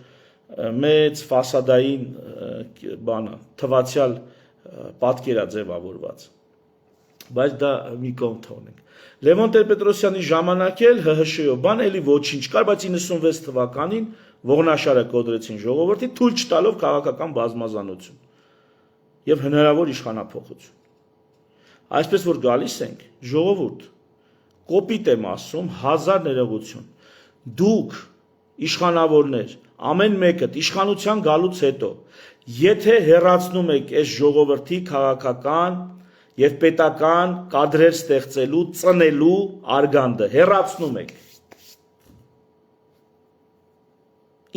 մեծ ֆասադային բանը, թվացյալ պատկեր է ձևավորված։ Բայց դա մի կողմ թողնենք։ Լևոն Տեր-Պետրոսյանի ժամանակ էլ ՀՀՇ-ով բան էլի ոչինչ կար, բայց 96 թվականին ողնաշարը կոդրեցին ժողովրդի, թույլ չտալով քաղաքական բազմազանություն եւ հնարավոր իշխանափոխություն։ Այսպես որ գալիս ենք, ժողովուրդ, կոպիտ եմ ասում, 1000 ներողություն։ Դուք իշխանավորներ, ամեն մեկը իշխանության գալուց հետո, եթե հեռացնում եք այս ժողովրդի քաղաքական եւ պետական կադրեր ստեղծելու, ծնելու արգանդը, հեռացնում եք։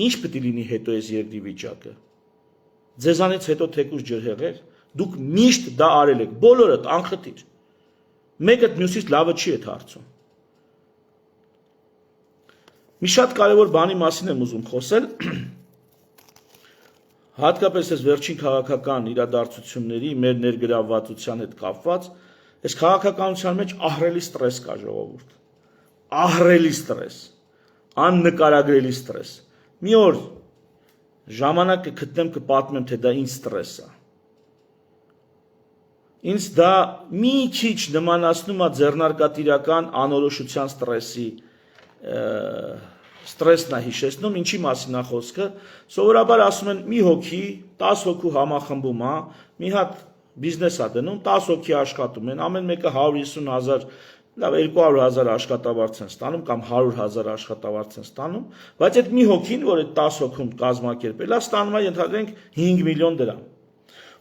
Ինչ պետք է լինի հետո այս երկրի վիճակը։ Ձեզանից հետո թեկուզ ջրհեղեղ, դուք միշտ դա արել եք, բոլորդ անխտիր։ Մեկը մյուսից լավը չի այդ հարցում։ Մի շատ կարևոր բանի մասին եմ ուզում խոսել, հատկապես այս վերջին քաղաքական իրադարձությունների մեր ներգրավվածության հետ կապված, այս քաղաքականության մեջ ահռելի ստրես կա, ժողովուրդ։ Ահռելի ստրես, աննկարագրելի ստրես։ Մի օր ժամանակ կգտնեմ, կպատմեմ, թե դա ինչ ստրես է։ Ինձ դա մի քիչ նմանացնում է ձեռնարկատիրական անորոշության ստրեսի, ստրեսն է հիշեցնում, ինչի մասին է խոսքը, սովորաբար ասում են մի հոգի, 10 հոգու համախմբում է, մի հատ բիզնես է դնում, 10 հոգի աշխատում են, ամեն մեկը 150,000, լավ 200,000 աշխատավարձ են ստանում կամ 100,000 աշխատավարձ են ստանում, բայց այդ մի հոգին, որ այդ 10 հոգում կազմակերպել է, ստանում է ենթադրենք 5 միլիոն դրամ։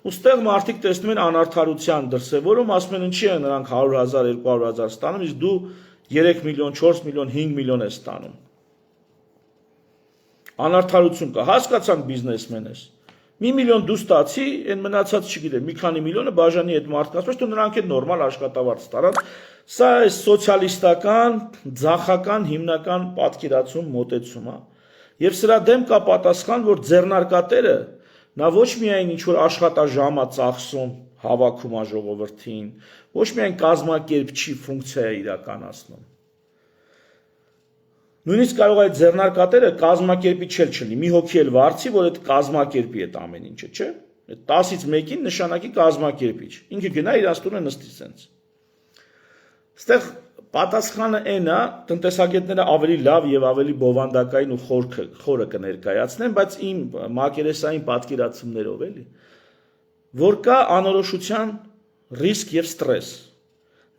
Ուստեղ մարդիկ տեսնում են անարդարության դրսևորում, ասում են ինչի է նրանք 100,000, 200,000 ստանում, իսկ դու 3 միլիոն, 4 միլիոն, 5 միլիոն ես ստանում։ Անարդարություն կա, հասկացանք բիզնեսմեն ես։ 1 միլիոն դու ստացի, այն մնացած չգիտեմ, մի քանի միլիոնը բաժանի այդ մարդկանց, բայց դու նրանք այդ նորմալ աշխատավարձ ստանան։ Սա է սոցիալիստական, ձախական հիմնական պատկերացում մոտեցում է։ Եվ սրա դեմ կա պատասխան, որ ձեռնարկատերը նա ոչ միայն ինչ որ աշխատաժամ է ծախսում, հավաքում է ժողովրդին, ոչ միայն կազմակերպչի ֆունկցիա է իրականացնում։ Նույնիսկ կարող է այդ ձեռնարկատերը կազմակերպիչ չլինի, մի հոգի էլ վարձի, որ այդ կազմակերպի այդ ամեն ինչը, չէ՞։ Այդ 10-ից մեկին նշանակի կազմակերպիչ։ Ինքը գնա իրաց տունը նստի սենց։ Այստեղ պատասխանը այն է, տնտեսագետները ավելի լավ եւ ավելի բովանդակային ու խորը կներկայացնեն, բայց իմ մակերեսային պատկերացումներով էլի, որ կա անորոշության ռիսկ եւ ստրես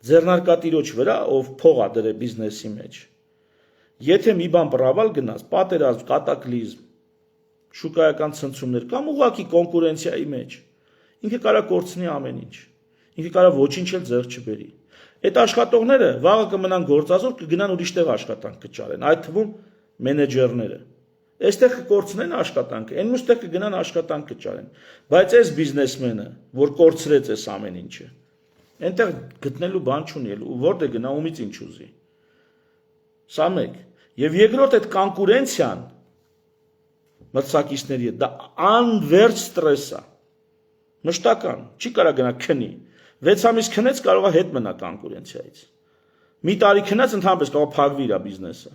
ձեռնարկատիրոջ վրա, ով փող է դրել բիզնեսի մեջ։ Եթե մի բան պրավալ գնաց, պատերազմ, կատակլիզմ, շուկայական ցնցումներ կամ ուղղակի կոնկուրենցիայի մեջ, ինքը կարա կորցնի ամեն ինչ։ Ինքը կարա ոչինչ էլ ձեռք չբերի։ Այդ աշխատողները վաղը կմնան գործազուրկ, կգնան ուրիշ տեղ աշխատանք կճարեն, այդ թվում մենեջերները։ Այստեղ կկորցնեն աշխատանքը, այն մյուս տեղ կգնան աշխատանք կճարեն։ Բայց այս բիզնեսմենը, որ կորցրեց այս ամեն ինչը, այնտեղ գտնելու բան չունի, ու որտե գնա, ումից ինչ ուզի։ Սա մեկ։ Եվ երկրորդ այդ կոնկուրենցիան մրցակիցների հետ դա անվերջ ստրես է։ Մշտական, չի կարա գնա քնի։ 6 ամիս քնեց կարող է հետ մնա կոնկուրենցիայից։ Մի տարի քնած ընդհանրապես կարող է փակվի իր բիզնեսը։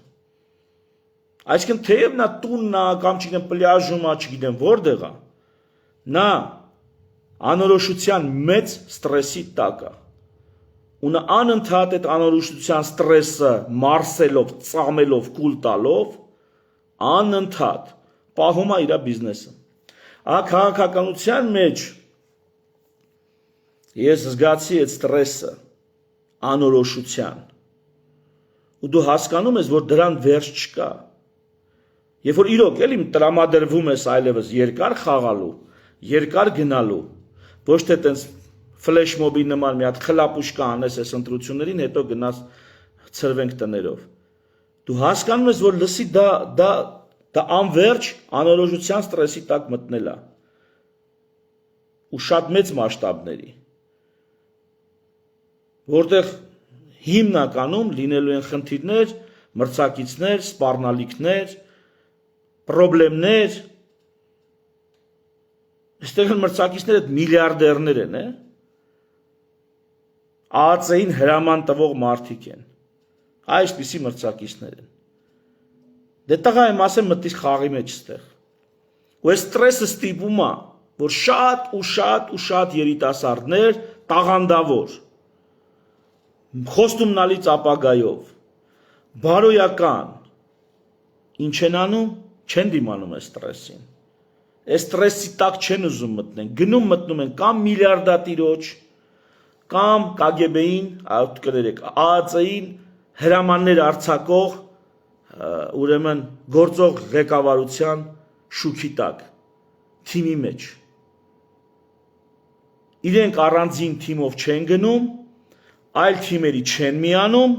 Այսինքն թեև նա տունն է կամ չգիտեմ պլյաժում է, չգիտեմ որտեղ է, նա անորոշության մեծ ստրեսի տակ է։ Ու նա անընդհատ այդ անորոշության ստրեսը մարսելով, ծամելով, կուլ տալով, անընդհատ պահում է իր բիզնեսը։ Քաղաքականության մեջ ես զգացի այդ ստրեսը, անորոշության։ Ու դու հասկանում ես, որ դրան վերջ չկա։ Երբ որ իրոք էլի տրամադրվում ես այլևս երկար խաղալու, երկար գնալու, ոչ թե տենց ֆլեշ մոբի նման մի հատ խլապուշկա անես այս ընտրություններին, հետո գնաս ցրվենք տներով։ Դու հասկանում ես, որ լսի դա անverջ անորոշության ստրեսի տակ մտնել է։ Ու շատ մեծ մասշտաբների։ Որտեղ հիմնականում լինելու են խնդիրներ, մրցակիցներ, սպառնալիքներ, պրոբլեմներ։ Այստեղ մրցակիցները միլիարդերներ են, ԱԱՑ-ին հրաման տվող մարդիկ են։ Այսպիսի մրցակիցներ են։ Դե տղա եմ ասեմ մտից խաղի մեջ ստեղ։ Ու այս ստրեսը ստիպում է, որ շատ երիտասարդներ տաղանդավոր, խոստումնալից ապագայով, բարոյական, ինչ են անում, չեն դիմանում այս ստրեսին։ Այս ստրեսի տակ չեն ուզում մտնեն, գնում մտնում են կամ միլիարդատիրոջ, կամ KGB-ին, ԱԱՑ-ին հրամաններ արձակող, ուրեմն գործող ղեկավարության շուքի տակ, թիմի մեջ։ Իրենք առանձին թիմով չեն գնում, այլ թիմերի չեն միանում,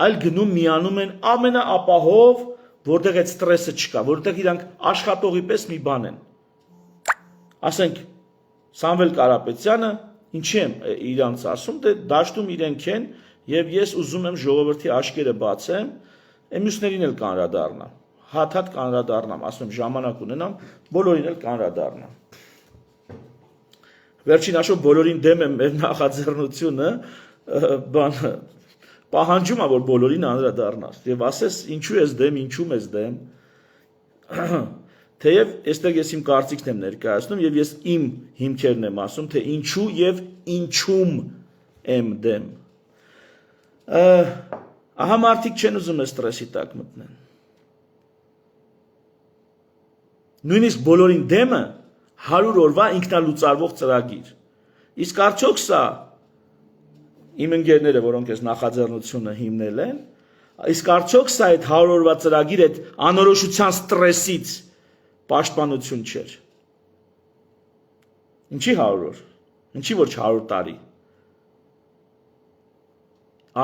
այլ գնում միանում են ամենաապահով, որտեղ այդ ստրեսը չկա, որտեղ իրանք աշխատողի պես մի բան են։ Ասենք Սամվել Կարապետյանը, ինչի եմ իրանց ասում, դե դաշտում իրենք են, եւ ես ուզում եմ ժողովրդի աչքերը բացեմ, մյուսներին էլ կանրադառնամ, հատ կանրադառնամ, ասում եմ ժամանակ ունենամ, բոլորին էլ կանրադառնամ։ Վերջին հաշվով բոլորին դեմ եմ մեր նախաձեռնությունը, բանը պահանջում է, որ բոլորին անդրադառնաս եւ ասես ինչու ես դեմ, ինչու ես դեմ։ Թեև այստեղ ես իմ կարծիքն եմ ներկայացնում եւ ես իմ հիմքերն եմ ասում, թե ինչու եւ ինչում եմ դեմ։ Ահա մարդիկ չեն ուզում ստրեսի տակ մտնեն։ Նույնիսկ բոլորին դեմը 100 օրվա ինքնալուծարվող ծրագիր։ Իսկ արդյոք սա իմ ընկերները, որոնք այս նախաձեռնությունը հիմնել են, իսկ արդյոք սա այդ 100 օրվա ծրագիր այդ անորոշության ստրեսից պաշտպանություն չէր։ Ինչի 100 օր։ Ինչի ոչ 100 տարի։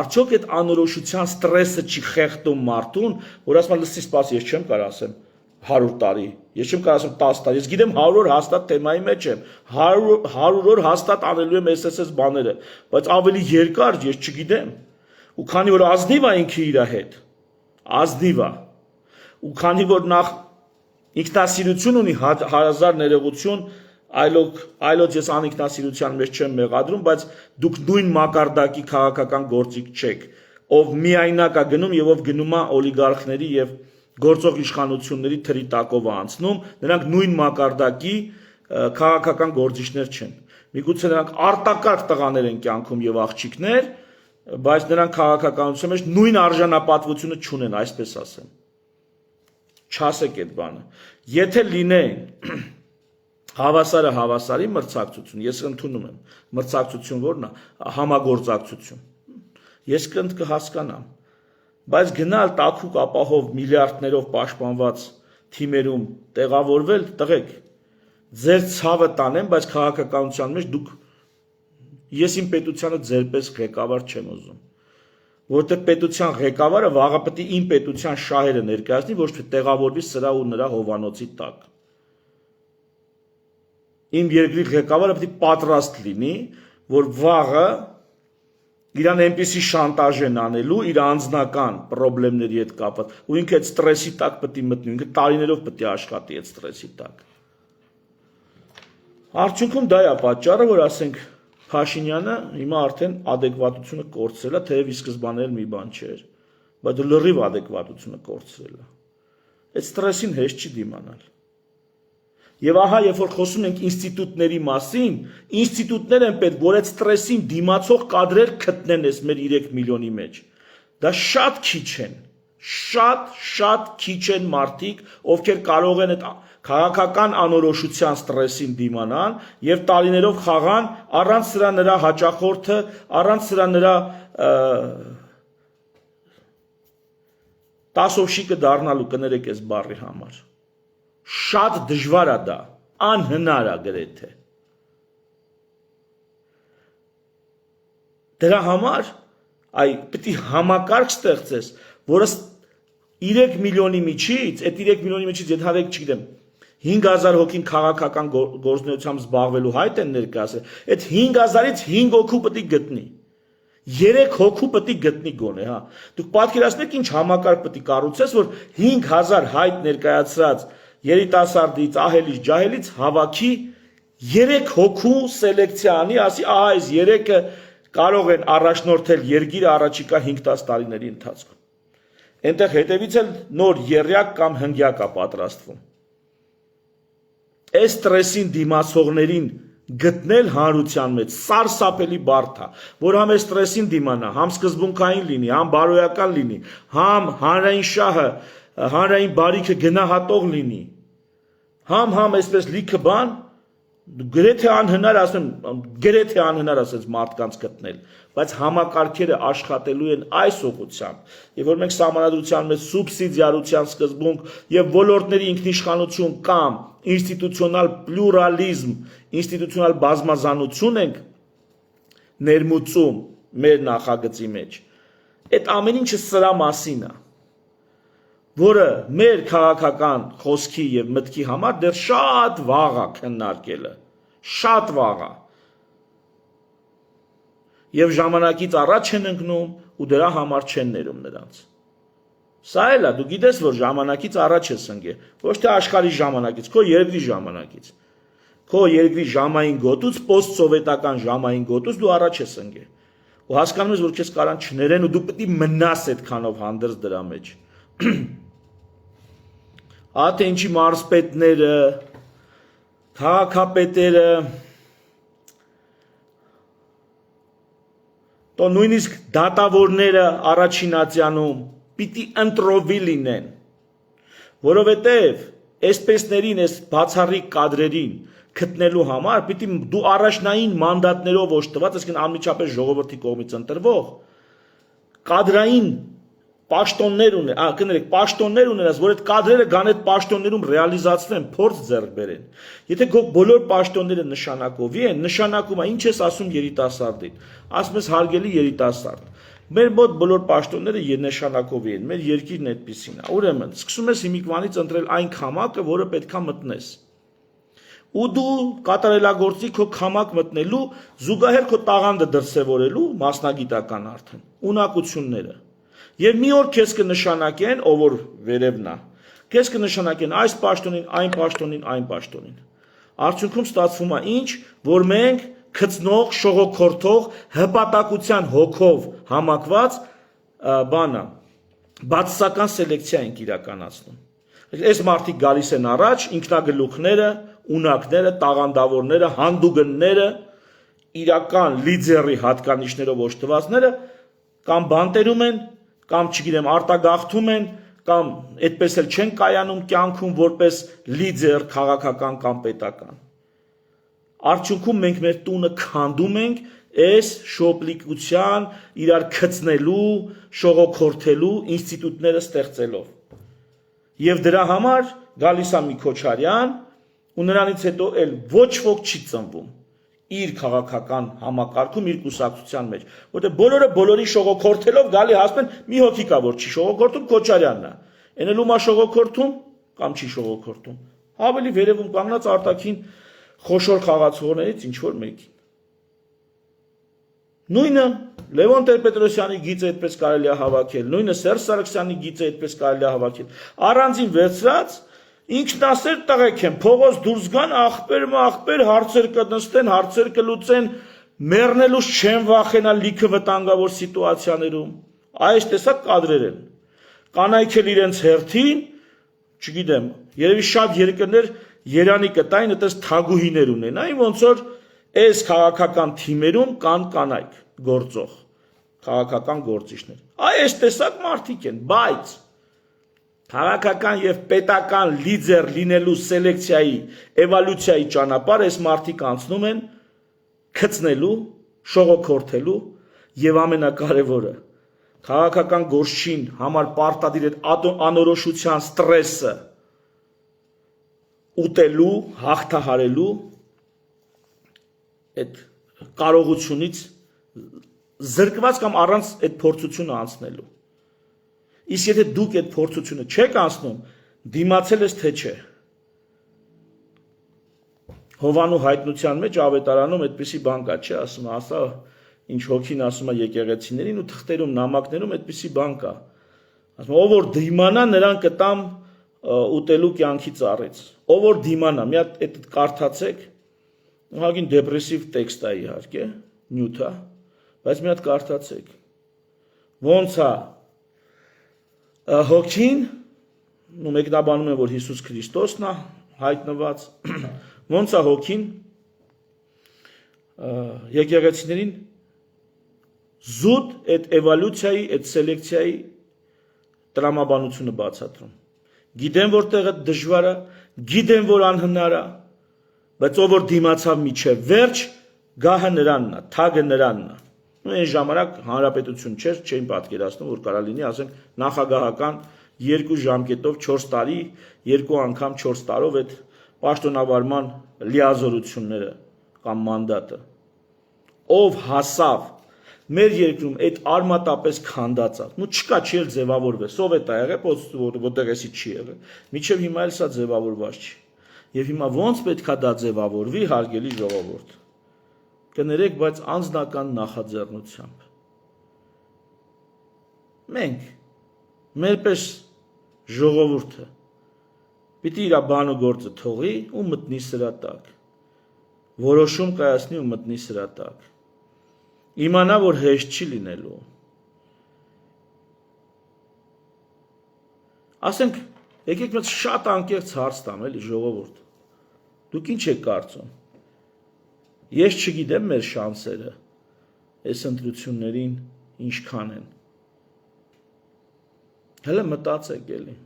Արդյոք այդ անորոշության ստրեսը չի խեղդում մարդուն, որ ասում է լսի սպաս, ես չեմ կարող ասեմ 100 տարի, ես չեմ կարող ասեմ 10 տարի, ես գիտեմ 100 օր հաստատ թեմայի մեջ եմ, 100 օր հաստատ անելու եմ SSS բաները, բայց ավելի երկար ես չգիտեմ, ու քանի որ ազնիվ է ինքը իր հետ, ազնիվ է, ու քանի որ նախ ինքնասիրություն ունի, հարազար ներողություն, այլոց ես անինքնասիրության մեջ չեմ մեղադրում, բայց դուք նույն մակարդակի քաղաքական գործիք չեք, ով միայնակ է գնում եւ ով գնում է օլիգարխների եւ գործող իշխանությունների թրի տակով անցնում, նրանք նույն մակարդակի քաղաքական գործիչներ չեն։ Միգուցե նրանք արտակարգ տղաներ են կյանքում եւ աղջիկներ, բայց նրանք քաղաքականության մեջ նույն արժանապատվությունը չունեն, այսպես ասեմ։ Չասեք այդ բանը։ Եթե լինեն հավասարը հավասարի մրցակցություն, ես ընդունում եմ, մրցակցություն որն է, համագործակցություն։ Ես կհասկանամ, բայց գնալ տաքուկ ապահով միլիարդներով պաշտպանված թիմերում տեղավորվել, տղեկ, ձեր ցավը տանեմ, բայց քաղաքականության մեջ դուք ես իմ պետությանը ձեր պես ղեկավար չեմ ուզում, որտեղ պետության ղեկավարը վաղը պետք է իմ պետության շահերը ներկայացնի, ոչ թե տեղավորվի սրա ու նրա հովանոցի տակ։ Իմ երկրի ղեկավարը պետք է պատրաստ լինի, որ վաղը իրան այնպիսի շանտաժ են անելու իր անձնական խնդիրների հետ կապված, ու ինքը այդ ստրեսի տակ պետք է մտնի, ինքը տարիներով պետք է աշխատի այդ ստրեսի տակ։ Արդյունքում դա է պատճառը, որ ասենք Փաշինյանը հիմա արդեն adekvatությունը կորցրել է, թեև ի սկզբանե մի բան չէր, բայց լրիվ adekvatությունը կորցրել է։ Այդ ստրեսին հեշտ չի դիմանալ։ Եվ ահա, երբ որ խոսում ենք ինստիտուտների մասին, ինստիտուտներ են պետք, որ այդ ստրեսին դիմացող կադրեր գտնեն այս մեր 3 միլիոնի մեջ։ Դա շատ քիչ են, շատ քիչ են մարդիկ, ովքեր կարող են այդ քաղաքական անորոշության ստրեսին դիմանան եւ տարիներով խաղան առանց սրա նրա հաճախորդը, առանց սրա նրա տասովշիկը դառնալու կներեք այս բառի համար։ Շատ դժվար է դա, անհնար է գրեթե։ Դրա համար պետք է համակարգ ստեղծես, որը 3 միլիոնի միջից, այդ 3 միլիոնի միջից եթե չգիտեմ 5000 հոգին քաղաքական գործունեությամբ զբաղվելու հայտ են ներկայացել, այդ 5000-ից 5 հոգու պետք է գտնի։ 3 հոգու պետք է գտնի գոնե, հա։ Դուք պատկերացնեք ինչ համակարգ պետք է կառուցես, որ 5000 հայտ ներկայացրած երիտասարդից, ահելից, ջահելից հավաքի 3 հոգու սելեկցիա անի, ասի, ահա այս 3-ը կարող են առաջնորդել երկիրը առաջիկա 5-10 տարիների ընթացքում։ Այնտեղ հետևից էլ նոր եռյակ կամ հնգյակ է պատրաստվում։ Այս ստրեսին դիմացողներին գտնել հանրության մեջ սարսափելի բարդ է, որ համ այս ստրեսին դիմանա, համ սկզբունքային լինի, համ բարոյական լինի, համ հանրային շահը, հանրային բարիքը գնահատող լինի, համ այսպես լիքը բան, գրեթե անհնար ասեմ, գրեթե անհնար ասես մարդկանց գտնել, բայց համակարգերը աշխատելու են այս ուղղությամբ, եւ որ մենք սահմանադրության մեջ սուբսիդիարության սկզբունք եւ ոլորտների ինքնիշխանություն կամ ինստիտուցիոնալ պլյուրալիզմ, ինստիտուցիոնալ բազմազանություն ենք ներմուծում մեր նախագծի մեջ։ Այդ ամեն ինչը սրա մասին է, որը մեր քաղաքական խոսքի եւ մտքի համար դեռ շատ վաղ է քննարկելը, շատ վաղ է։ Եվ ժամանակից առաջ են ընկնում ու դրա համար չեն ներում նրանց։ Սա էլ է, դու գիտես, որ ժամանակից առաջ ես ընկել, ոչ թե աշխարհի ժամանակից, քո երկրի ժամանակից։ Քո երկրի ժամային գոտուց, պոստսովետական ժամային գոտուց դու առաջ ես ընկել։ Ու հասկանում ես, որ քեզ կարան չներեն ու դու պետք է մնաս այդքանով հանդերձ դրա մեջ։ Ահա ինչի մարզպետները, քաղաքապետերը, то նույնիսկ դատավորները առաջինացյանում պիտի ընտրովի լինեն, որովհետև այսպեսներին, այս բացառիկ կադրերին գտնելու համար պիտի դու առաջնային մանդատներով օժտված, այսինքն անմիջապես ժողովրդի կողմից ընտրվող կադրային պաշտոններ պաշտոններ ունենաս, որ այդ կադրերը գան այդ պաշտոններում ռեալիզացվեն, փորձ ձեռք բերեն։ Եթե քո բոլոր պաշտոնները նշանակովի են, նշանակում է ինչ ես ասում երիտասարդին։ Ասում ես հարգելի երիտասարդ, մեր մոտ բոլոր պաշտոնները նշանակովի են, մեր երկիրն այդպեսին է։ Ուրեմն, սկսում ես հիմիկվանից ընտրել այն քամակը, որը պետքա մտնես։ Ու դու կատարելագործի քո քամակ մտնելու զուգահեռ քո տաղանդը դրսևորելու մասնագիտական արդեն ունակությունները։ Եվ մի օր քեզ կնշանակեն, ով որ վերևն է, քեզ կնշանակեն այս պաշտոնին, այն պաշտոնին, այն պաշտոնին։ Արդյունքում ստացվում է ինչ, որ մենք գծնող, շողոքորթող, հպատակության հոգով համակված բանը, բացասական սելեկցիա ենք իրականացնում։ Այս մարդիկ գալիս են առաջ, ինքնագլուխները, ունակները, տաղանդավորները, հանդուգնները, իրական լիդերի հատկանիշներով օժտվածները կամ բանտերում են, կամ չգիտեմ արտագաղթում են, կամ այդպես էլ չեն կայանում կյանքում որպես լիդեր քաղաքական կամ պետական։ Արդյունքում մենք մեր տունը քանդում ենք այս շոպլիկության, իրար գծնելու, շողոքորթելու ինստիտուտները ստեղծելով։ Եվ դրա համար գալիս է մի Քոչարյան, ու նրանից հետո էլ ոչ ոք չի ծնվում իր քաղաքական համակարգում, իր կուսակցության մեջ, որտեղ բոլորը բոլորին շողոքորթելով գալի հասնում են մի հոգի կա, որ չի շողոքորթում, Քոչարյանն է։ Էնելու մա շողոքորթում կամ չի շողոքորթում։ Ավելի վերևում կանգնած արտաքին խոշոր խաղացողներից ինչ որ մեկին։ Նույնը Լևոն Տեր-Պետրոսյանի գիծը այդպես կարելի է հավաքել, նույնը Սերժ Սարգսյանի գիծը այդպես կարելի է հավաքել։ Առանձին վերցրած Ինքնասեր տղեկ են, փողոց դուրս գան, ախպեր, հարցեր կնստեն, հարցեր կլուծեն, մեռնելուց չեն վախենալ լիքը վտանգավոր սիտուացիաներում։ Այս տեսակ կադրեր են։ Կանայք էլ իրենց հերթին, չգիտեմ, երևի շատ երկրներ Երանի կտային այդպես թագուհիներ ունենային, ոնց որ այս քաղաքական թիմերում կան կանայք գործող, քաղաքական գործիչներ։ Այս տեսակ մարդիկ են, բայց քաղաքական եւ պետական լիդեր լինելու սելեկցիայի, էվոլյուցիայի ճանապարհ այս մարդիկ անցնում են քծնելու, շողոքորթելու եւ ամենակարևորը քաղաքական գործչին համար պարտադիր այդ անորոշության ստրեսը ուտելու, հաղթահարելու այդ կարողությունից զրկված կամ առանց այդ փորձությունը անցնելու։ Իսկ եթե դուք այդ փորձությունը չեք անցնում, դիմացել ես թե չէ։ Հովանու հայտնության մեջ ավետարանում այդպիսի բան կա, չէ, ասում է, ասա ինչ հոգին ասում է եկեղեցիներին ու թղթերում, նամակներում այդպիսի բան կա։ Ասում ով որ դիմանա նրան կտամ ուտելու կյանքի ծառից։ Ով որ դիմանա, մի հատ այդ կարդացեք, ուղղակի դեպրեսիվ տեքստ է իհարկե, նյութ է, բայց մի հատ կարդացեք։ Ոնց է հոգին, ու մեկնաբանում են, որ Հիսուս Քրիստոսն է հայտնված, ոնց է հոգին եկեղեցիներին զուտ այդ էվոլյուցիայի, այդ սելեկցիայի տրամաբանությունը բացատրում։ Գիտեմ, որ տեղը դժվար է, գիտեմ, որ անհնար է, բայց ով որ դիմացավ միջև վերջ, գահը նրանն է, թագը նրանն է։ Ու այն ժամանակ հանրապետություն չէր, չէին պատկերացնում, որ կարա լինի, ասենք, նախագահական 2 ժամկետով 4 տարի, 2 անգամ 4 տարով այդ պաշտոնավարման լիազորությունները կամ մանդատը։ Ով հասավ մեր երկրում այդ արմատապես քանդածա, նու չկա չի էլ ձևավորվեց, սովետ է եղել, որտեղ էսի չի եղել, միջև հիմա էլ սա ձևավորված չի, և հիմա ոնց պետք է դա ձևավորվի, հարգելի ժողովուրդ, կներեք, բայց անձնական նախաձեռնությամբ, մենք, մերպես ժողովուրդը, պիտի իր բան ու գործը թողի ու մտնի սրա տակ, որոշում կայացնի ու մտնի սրա տակ, իմանա, որ հեշտ չի լինելու։ Ասենք, եկեք մեծ շատ անկեղծ հարց տամ, էլի ժողովուրդ։ Դուք ինչ եք կարծում։ Ես չգիտեմ մեր շանսերը այս ընտրություններին ինչքան են։ Հələ մտածեք էլի։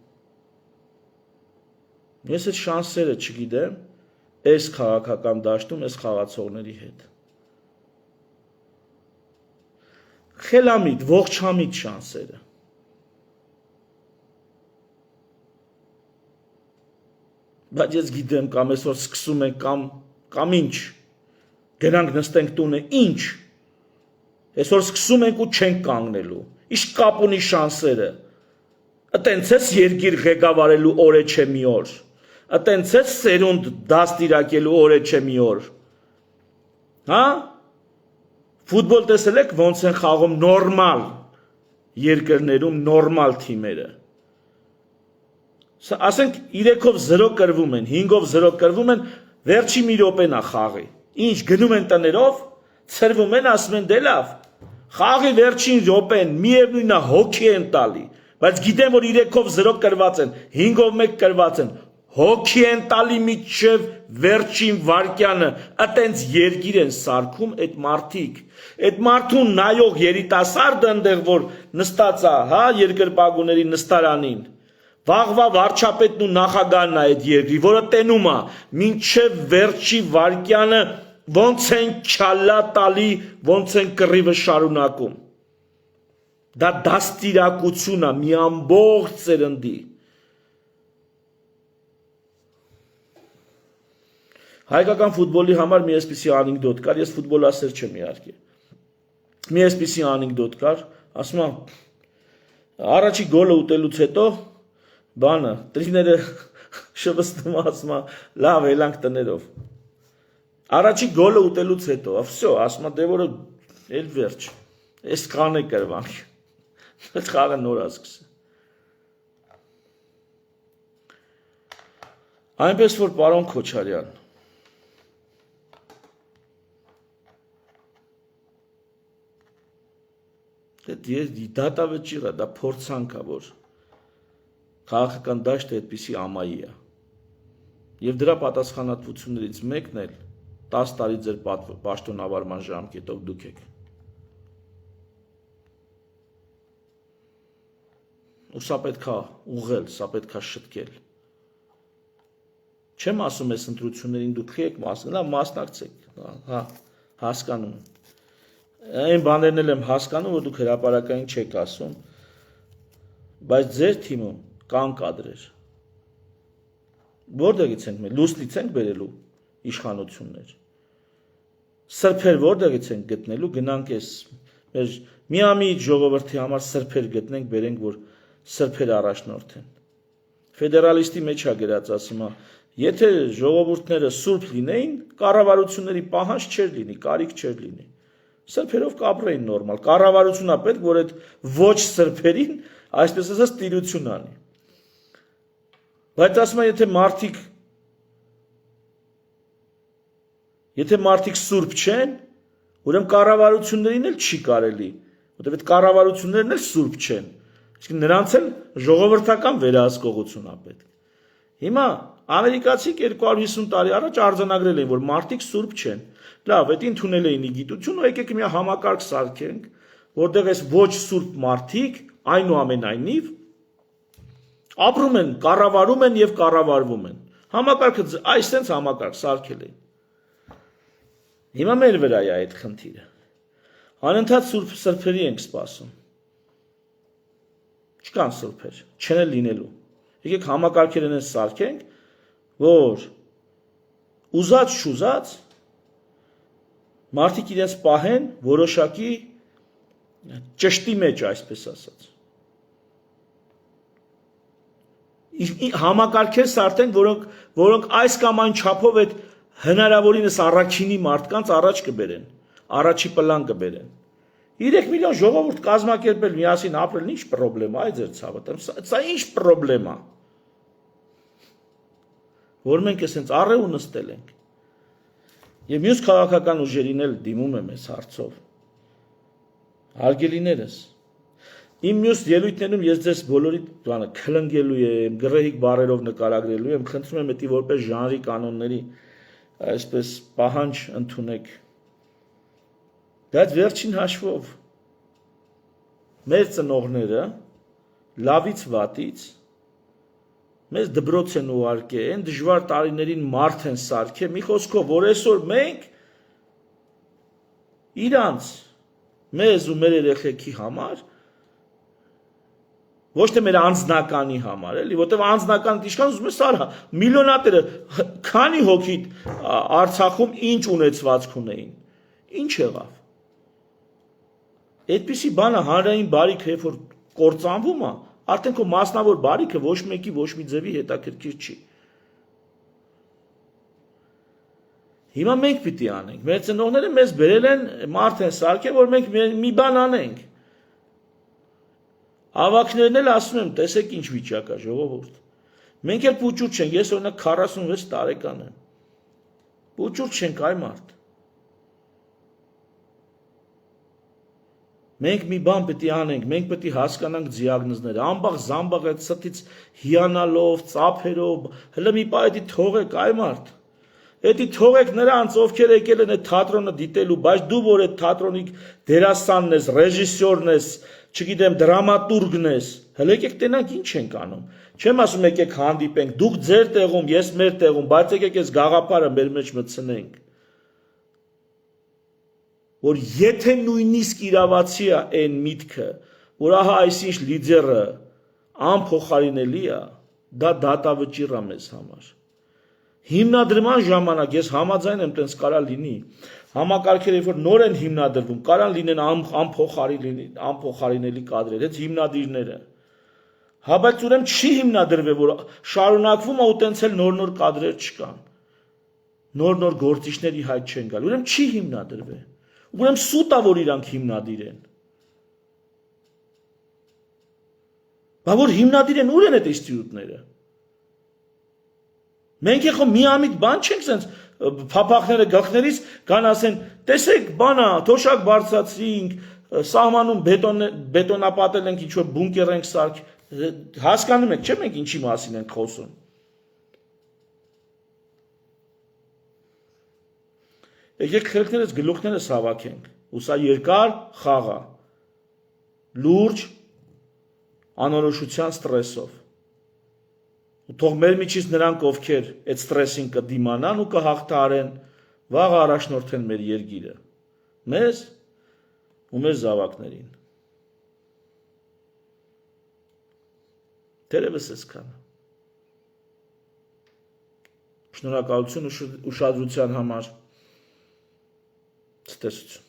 Ես այդ շանսերը չգիտեմ այս քաղաքական դաշտում այս խաղացողների հետ։ Խելամիտ, ողջամիտ շանսերը։ Բայց ես գիտեմ կամ այսօր սկսում ենք կամ ինչ, գնանք նստենք տունը, ինչ, այսօր սկսում ենք ու չենք կանգնելու, իսկ կապ ունի շանսերը, ըտենց ես երկիր ղեկավարելու օր է չէ մի օր, ըտենց ես սերունդ դաստիրակելու օր է չէ մի օր, հա, ֆուտբոլ տեսել եք ոնց են խաղում նորմալ երկրներում նորմալ թիմերը, ասենք 3-ով 0 կրվում են, 5-ով 0 կրվում են, վերջի մի րոպեն է խաղի, ինչ գնում են տներով, ցրվում են, ասում են դե լավ, խաղի վերջին րոպեն, միևնույն է հոգի են տալի, բայց գիտեմ, որ 3-ով 0 կրված են, 5-ով 1 կրված են, հոգի են տալի միջև վերջին վարկյանը, ըտենց երկիր են սարքում այդ մարդիկ, այդ մարդուն նայող երիտասարդը ընդեղ, որ նստած է, հա, երկրպագուների նստարանին, վաղվա վարչապետն ու նախագահն է այդ երկրի, որը տենում է, մինչև վերջի վարկյանը ոնց են չալա տալի, ոնց են կռիվը շարունակում։ Դա դաստիրակություն է մի ամբողջ սերնդի։ Հայկական ֆուտբոլի համար մի այսպիսի անեկդոտ կար, ես ֆուտբոլասեր չեմ իհարկե։ Մի այսպիսի անեկդոտ կար, ասում եմ, առաջի գոլը ուտելուց հետո բանը, տրիները շվստում ասում եմ, լավ էլանք տներով։ Առաջի գոլը ուտելուց հետո, վсё, ասում եմ, դե որը էլ վերջ, այս խան է կրվանք, խաղը նոր ասկս։ Այնպես որ պարոն Քոչարյան, դատավճիռ է, դա փորձանք է, որ քաղաքական դաշտը այդպիսի ամայի է։ Եվ դրա պատասխանատվություններից մեկն էլ 10 տարի ձեր պաշտոնավարման ժամկետով դուք եք։ Ու սա պետք է ուղղել, սա պետք է շտկել։ Չեմ ասում այս ընտրություններին դուք եք մասնակցեք, հա, հասկանում եմ։ Այն բաներն էլ եմ հասկանում, որ դուք հրապարակային չեք ասում, բայց ձեր թիմում կան կադրեր։ Որտեղից ենք մենք լուսնից ենք բերելու իշխանություններ։ Սրբեր որտեղից ենք գտնելու, գնանք այս մեր միամիտ ժողովրդի համար սրբեր գտնենք, բերենք, որ սրբեր առաջնորդեն։ Ֆեդերալիստի մեջ է գրած ասում է, եթե ժողովուրդները սուրբ լինեին, կառավարությունների պահանջ չէր լինի, կարիք չէր լինի։ Սրբերով կապրեին նորմալ։ Կառավարությունն է պետք, որ այդ ոչ սրբերին, այսպես ասած, տիրություն անի։ Բայց ասում եմ, եթե մարդիկ սուրբ չեն, ուրեմն կառավարություններին էլ չի կարելի, որտեղ այդ կառավարություններն էլ սուրբ չեն։ Իսկ նրանց էլ ժողովրդական վերահսկողություն է պետք։ Հիմա ամերիկացի 250 տարի առաջ արձանագրել էին, որ մարդիկ սուրբ չեն։ Լավ, դա ընդունել էին գիտություն, ու եկեք մի համակարգ սարքենք, որտեղ այս ոչ սուրբ մարդիկ այնուամենայնիվ ապրում են, կառավարում են եւ կառավարվում են։ Համակարգը այսպես համակարգ սարքել են։ Հիմա մեր վրա է այդ խնդիրը։ Անընդհատ սրբերի ենք սպասում։ Չկան սրբեր, չեն էլ լինելու։ Եկեք համակարգերն սարքենք, որ ուզած չուզած մարդիկ իրենց պահեն որոշակի ճշտի մեջ, այսպես ասած։ Համակարգեր սարքենք, որոնք այս կամ այն չափով այդ հնարավորինս առաքինի մարդկանց առաջ կբերեն, առաջի պլան կբերեն։ 3 միլիոն ժողովուրդ կազմակերպել, միասին ապրել, ինչ պրոբլեմ է, այ ձեր ցավը, սա ինչ պրոբլեմ է։ Որ մենք այսպես առեու նստել ենք։ Եվ մյուս քաղաքական ուժերին էլ դիմում եմ այս հարցով։ Հարգելիներս, իմ մյուս ելույթներում ես ձեզ բոլորի բանը քլնգելու եմ, գրեհիկ բառերով նկարագրելու եմ, խնդրում եմ դա որպես ժանրի կանոնների այսպես պահանջ ընդունեք։ Բայց վերջին հաշվով մեր ծնողները լավից վատից մեզ դպրոց են ուղարկել, այն դժվար տարիներին մարդ են սարքել, մի խոսքով, որ այսօր մենք իրանց մեզ ու մեր երեխեքի համար ոչ թե մեր անձնականի համար, էլի, որտեղ անձնական դիշկան ուզում է սարա, միլիոնատերը քանի հոգի Արցախում ինչ ունեցվածք ունեին, ինչ եղավ։ Այդպիսի բանը հանրային բարիքը, երբ որ կործանվում է, արդեն քո մասնավոր բարիքը ոչ մեկի ոչ մի ձևի հետաքրքիր չի։ Հիմա մենք պիտի անենք, մեր ծնողները մեզ բերել են, մարդ են սարքել, որ մենք մի բան անենք։ Ավակներն էլ ասում եմ, տեսեք ինչ վիճակ է, ժողովուրդ։ Մենք էլ պուճուր չենք, ես օրինակ 46 տարեկան եմ։ Պուճուր չենք, այ մարդ։ Մենք մի բան պետք է անենք, մենք պետք է հասկանանք դիագնոզները, ամբաղ զամբաղ այդ ստից հիանալով, ծափերով, հələ մի պահ էդի թողեք, այ մարդ։ Էդի թողեք նրանց, ովքեր եկել են այդ թատրոնը դիտելու, բայց դու որ այդ թատրոնի դերասանն ես, ռեժիսորն ես, չգիտեմ, դրամատուրգն ես, հələ եկեք տենանք ինչ ենք անում։ Չեմ ասում եկեք հանդիպենք, դուք ձեր տեղում, ես մեր տեղում, բայց եկեք այս գաղափարը մեր մեջ մտցնենք։ Որ եթե նույնիսկ իրավացի է այն միտքը, որ ահա այսինչ լիդերը անփոխարինելի է, դա դատավճիռ է մեզ համար։ Հիմնադրման ժամանակ ես համաձայն եմ տենց կարա լինի, համակարգերը որ նոր են հիմնադրվում, կարան լինեն անփոխարինելի կադրեր, այդ հիմնադիրները։ Հա բայց ուրեմն չի հիմնադրվել, որ շարունակվում է ու տենց էլ նոր կադրեր չկան։ Նոր գործիչների հայտ չեն գալ, ուրեմն չի հիմնադրվել։ Ուրեմն սուտ է, որ իրանք հիմնադիր են։ Բա որ հիմնադիր են, ուր են այդ ինստիտուտները։ Մենք եղո միամիտ բան չենք սենց փափախները գլխներից կան ասեն, տեսեք բանա, թոշակ բարձրացրինք, սահմանում բետոնապատել ենք, ինչ-որ բունկեր ենք սարք, հասկանում եք, չէ՞ մենք ինչի մասին ենք խոսում։ Եկեք խելքներս գլուխներս հավաքենք, ու սա երկար խաղ է, լուրջ անորոշության ստրեսով։ Ու թող մեր միջից նրանք, ովքեր այդ ստրեսին կդիմանան ու կհաղթարեն, վաղը առաջնորդեն մեր երկիրը, մեզ ու մեր զավակներին։ Թերևս այսքանը։ Շնորհակալություն ուշադրության համար։ Ցտեսություն։